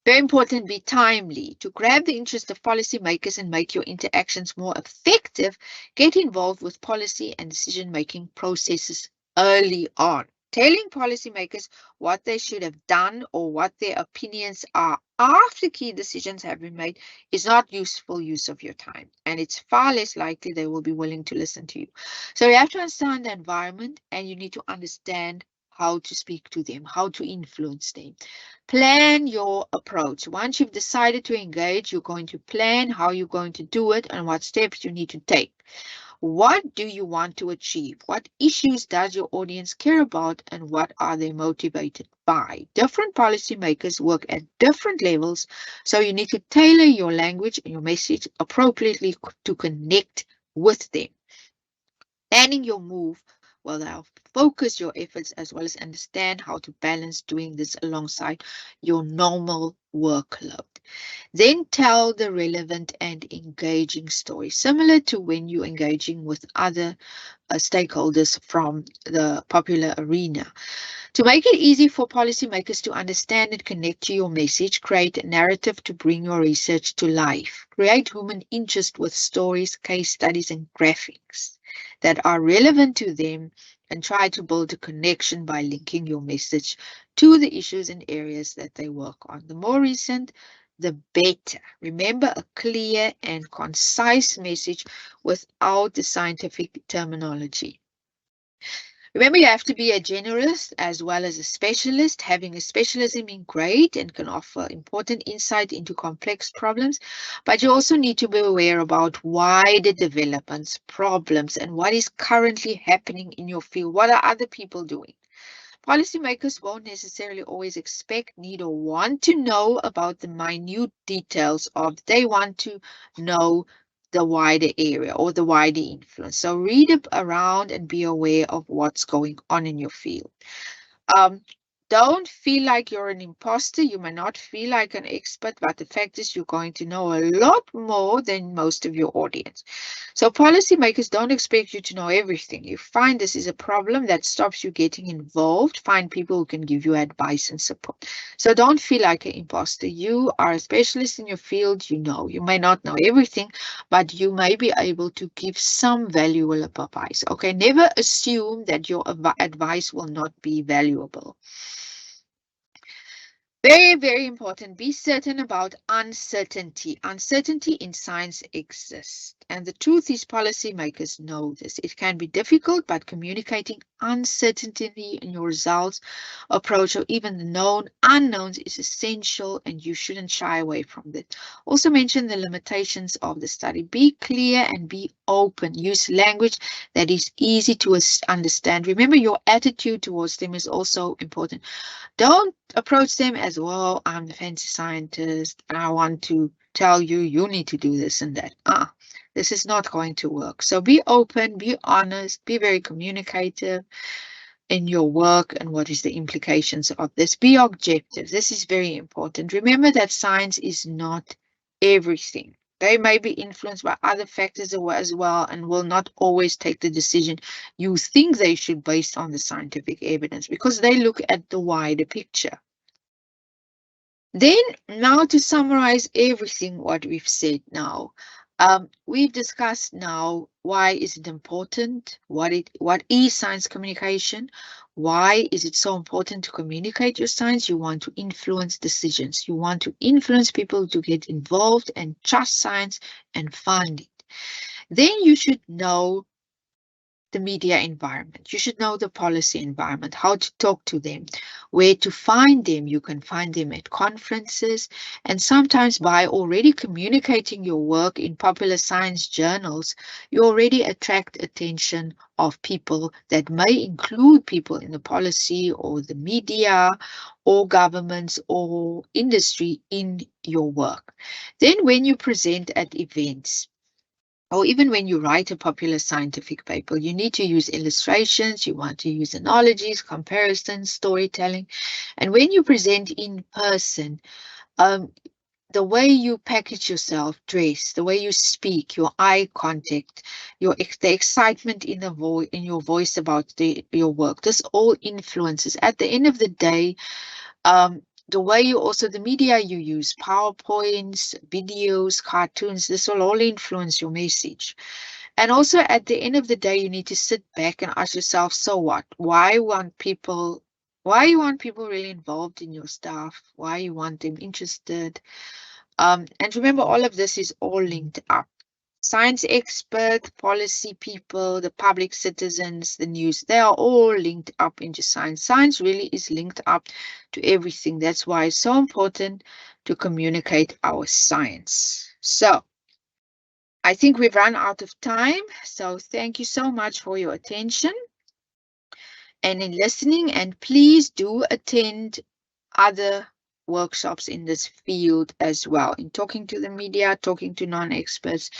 Speaker 1: Very important, be timely. To grab the interest of policymakers and make your interactions more effective, get involved with policy and decision-making processes early on. Telling policymakers what they should have done or what their opinions are after key decisions have been made is not useful use of your time, and it's far less likely they will be willing to listen to you. So you have to understand the environment, and you need to understand how to speak to them, how to influence them. Plan your approach. Once you've decided to engage, you're going to plan how you're going to do it and what steps you need to take. What do you want to achieve? What issues does your audience care about, and what are they motivated by? Different policymakers work at different levels, so you need to tailor your language and your message appropriately to connect with them. Planning your move will help focus your efforts as well as understand how to balance doing this alongside your normal workload. Then tell the relevant and engaging story, similar to when you're engaging with other stakeholders from the popular arena. To make it easy for policymakers to understand and connect to your message, create a narrative to bring your research to life. Create human interest with stories, case studies, and graphics that are relevant to them, and try to build a connection by linking your message to the issues and areas that they work on. The more recent, the better. Remember, a clear and concise message without the scientific terminology. Remember, you have to be a generalist as well as a specialist. Having a specialism is great and can offer important insight into complex problems, but you also need to be aware about wider developments, problems, and what is currently happening in your field. What are other people doing? Policymakers won't necessarily always expect, need, or want to know about the minute details of. They want to know the wider area or the wider influence. So read around and be aware of what's going on in your field. Don't feel like you're an imposter. You may not feel like an expert, but the fact is you're going to know a lot more than most of your audience. So policymakers don't expect you to know everything. You find this is a problem that stops you getting involved. Find people who can give you advice and support. So don't feel like an imposter. You are a specialist in your field. You know, you may not know everything, but you may be able to give some valuable advice. Okay, never assume that your advice will not be valuable. Very, very important. Be certain about uncertainty. Uncertainty in science exists. And the truth is policymakers know this. It can be difficult, but communicating uncertainty in your results, approach, or even the known unknowns is essential, and you shouldn't shy away from it. Also mention the limitations of the study. Be clear and be open. Use language that is easy to understand. Remember, your attitude towards them is also important. Don't approach them as, well, I'm the fancy scientist and I want to tell you, you need to do this and that. This is not going to work. So be open, be honest, be very communicative in your work and what is the implications of this. Be objective. This is very important. Remember that science is not everything. They may be influenced by other factors as well and will not always take the decision you think they should based on the scientific evidence, because they look at the wider picture. Then, now to summarize everything what we've said now. We've discussed now why is it important, what is science communication, why is it so important to communicate your science. You want to influence decisions. You want to influence people to get involved and trust science and find it. Then you should know the media environment. You should know the policy environment, how to talk to them, where to find them. You can find them at conferences, and sometimes by already communicating your work in popular science journals, you already attract attention of people that may include people in the policy or the media or governments or industry in your work. Then when you present at events, or even when you write a popular scientific paper, you need to use illustrations, you want to use analogies, comparisons, storytelling. And when you present in person, um, the way you package yourself, dress, the way you speak, your eye contact, the excitement in in your voice about your work, this all influences. At the end of the day, the way you also, the media you use, PowerPoints, videos, cartoons, this will all influence your message. And also at the end of the day, you need to sit back and ask yourself, so what? Why you want people really involved in your stuff? Why you want them interested? And remember, all of this is all linked up. Science experts, policy people, the public citizens, the news, they are all linked up into science. Science really is linked up to everything. That's why it's so important to communicate our science. So I think we've run out of time. So thank you so much for your attention and in listening. And please do attend other workshops in this field as well, in talking to the media, talking to non-experts,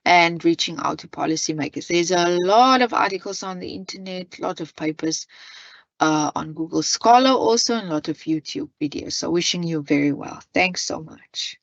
Speaker 1: and reaching out to policymakers. There's a lot of articles on the internet, a lot of papers on Google Scholar also, and a lot of YouTube videos. So wishing you very well. Thanks so much.